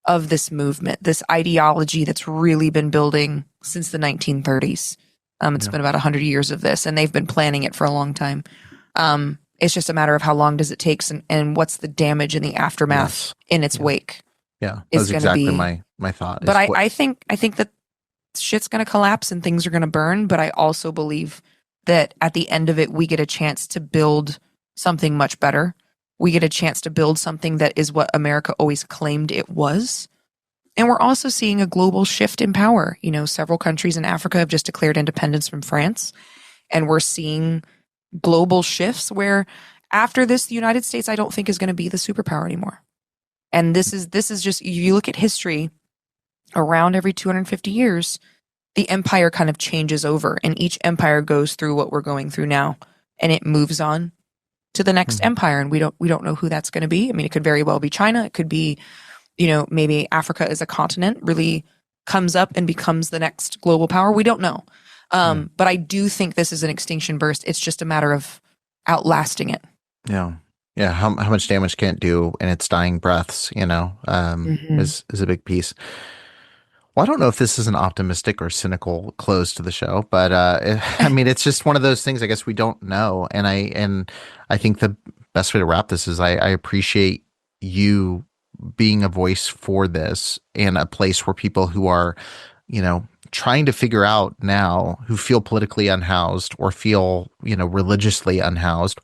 of this movement, this ideology that's really been building since the 1930s. It's been about 100 years of this, and they've been planning it for a long time. It's just a matter of how long does it take, and what's the damage in the aftermath in its wake. Yeah, that's exactly my thought. But I think that shit's going to collapse and things are going to burn. But I also believe that at the end of it, we get a chance to build something much better. We get a chance to build something that is what America always claimed it was. And we're also seeing a global shift in power. You know, several countries in Africa have just declared independence from France. And we're seeing global shifts where after this, the United States, I don't think, is going to be the superpower anymore. And this is just, you look at history, around every 250 years, the empire kind of changes over, and each empire goes through what we're going through now, and it moves on to the next empire. And we don't know who that's going to be. I mean, it could very well be China. It could be, you know, maybe Africa as a continent really comes up and becomes the next global power. We don't know. But I do think this is an extinction burst. It's just a matter of outlasting it. Yeah. Yeah. How much damage can it do in its dying breaths, you know, is a big piece. Well, I don't know if this is an optimistic or cynical close to the show, but I mean, it's just one of those things I guess we don't know. And I think the best way to wrap this is I appreciate you being a voice for this and a place where people who are, you know, trying to figure out now, who feel politically unhoused or feel, you know, religiously unhoused,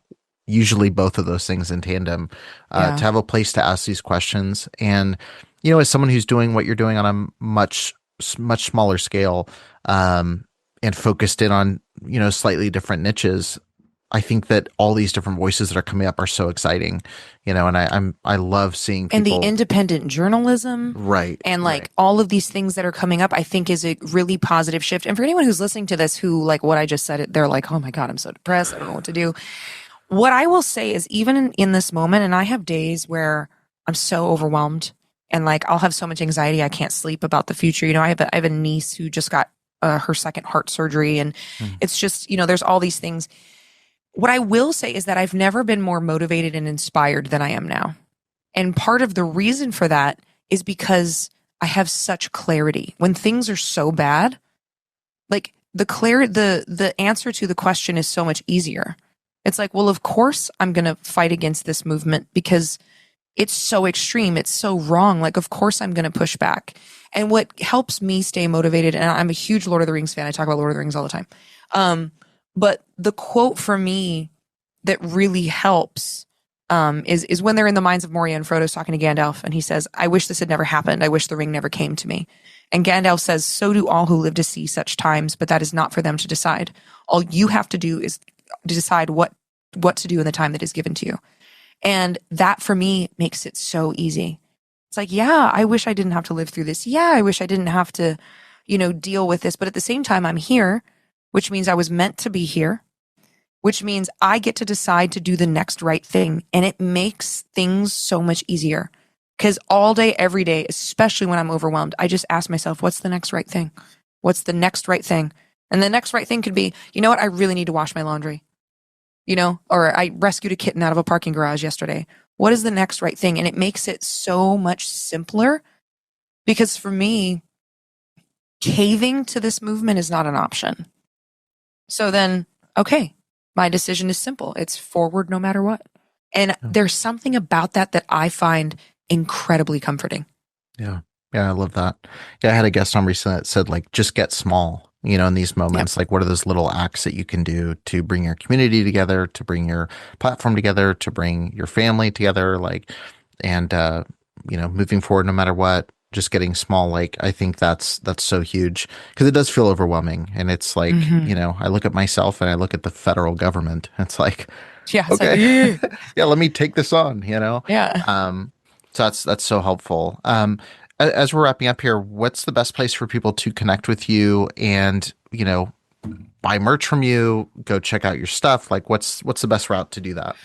usually both of those things in tandem, to have a place to ask these questions. And, you know, as someone who's doing what you're doing on a much smaller scale, and focused in on, you know, slightly different niches, I think that all these different voices that are coming up are so exciting, you know, and I love seeing people. And the independent journalism. Right. And like all of these things that are coming up, I think is a really positive shift. And for anyone who's listening to this, who like what I just said, they're like, oh my God, I'm so depressed. I don't know what to do. What I will say is even in this moment, and I have days where I'm so overwhelmed and like, I'll have so much anxiety. I can't sleep about the future. You know, I have a niece who just got her second heart surgery, and it's just, you know, there's all these things. What I will say is that I've never been more motivated and inspired than I am now. And part of the reason for that is because I have such clarity. When things are so bad, like the answer to the question is so much easier. It's like, well, of course I'm going to fight against this movement because it's so extreme. It's so wrong. Like, of course I'm going to push back. And what helps me stay motivated, and I'm a huge Lord of the Rings fan. I talk about Lord of the Rings all the time. But the quote for me that really helps is when they're in the mines of Moria and Frodo's talking to Gandalf, and he says, I wish this had never happened. I wish the ring never came to me. And Gandalf says, so do all who live to see such times, but that is not for them to decide. All you have to do is decide what to do in the time that is given to you. And that for me makes it so easy. It's like, yeah, I wish I didn't have to live through this. Yeah, I wish I didn't have to, you know, deal with this. But at the same time, I'm here, which means I was meant to be here, which means I get to decide to do the next right thing. And it makes things so much easier. Because all day, every day, especially when I'm overwhelmed, I just ask myself, what's the next right thing? What's the next right thing? And the next right thing could be, you know what? I really need to wash my laundry. You know, or I rescued a kitten out of a parking garage yesterday. What is the next right thing? And it makes it so much simpler, because for me, caving to this movement is not an option. So then, okay, my decision is simple. It's forward no matter what. And there's something about that I find incredibly comforting. Yeah. Yeah, I love that. Yeah, I had a guest on recently that said, like, just get small, you know, in these moments. Yep. Like, what are those little acts that you can do to bring your community together, to bring your platform together, to bring your family together, like, and, you know, moving forward no matter what, just getting small. Like, I think that's so huge, because it does feel overwhelming. And it's like, you know, I look at myself and I look at the federal government. It's like, yeah, okay, like, yeah, let me take this on, you know? Yeah. So that's so helpful. As we're wrapping up here, what's the best place for people to connect with you and, you know, buy merch from you, go check out your stuff? Like, what's the best route to do that?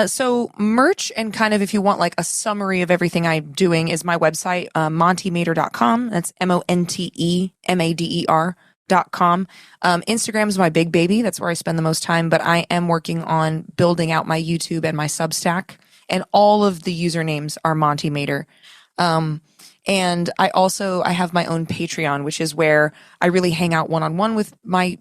So merch, and kind of if you want like a summary of everything I'm doing, is my website, montemader.com. That's MONTEMADER.com. Instagram is my big baby. That's where I spend the most time, but I am working on building out my YouTube and my Substack, and all of the usernames are Monte Mader. And I have my own Patreon, which is where I really hang out one-on-one with my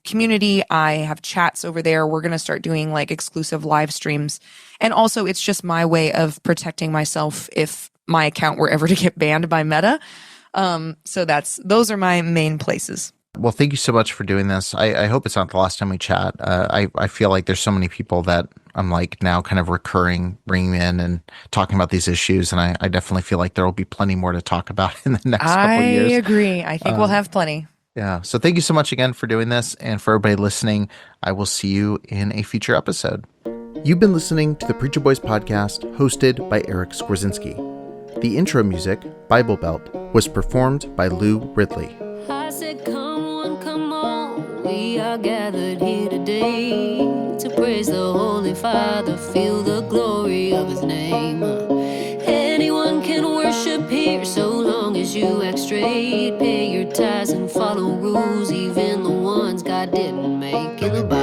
community. I have chats over there. We're going to start doing like exclusive live streams. And also it's just my way of protecting myself if my account were ever to get banned by Meta. So those are my main places. Well, thank you so much for doing this. I hope it's not the last time we chat. I feel like there's so many people that I'm like now kind of bringing in and talking about these issues. And I definitely feel like there will be plenty more to talk about in the next couple of years. I agree. I think we'll have plenty. Yeah. So thank you so much again for doing this. And for everybody listening, I will see you in a future episode. You've been listening to the Preacher Boys podcast, hosted by Eric Skwarczynski. The intro music, Bible Belt, was performed by Lou Ridley. I said, come on, we are gathered here today to praise the Holy Father, feel the glory of his name. Anyone can worship here so long as you act straight, pay your tithes and follow rules, even the ones God didn't make in the Bible.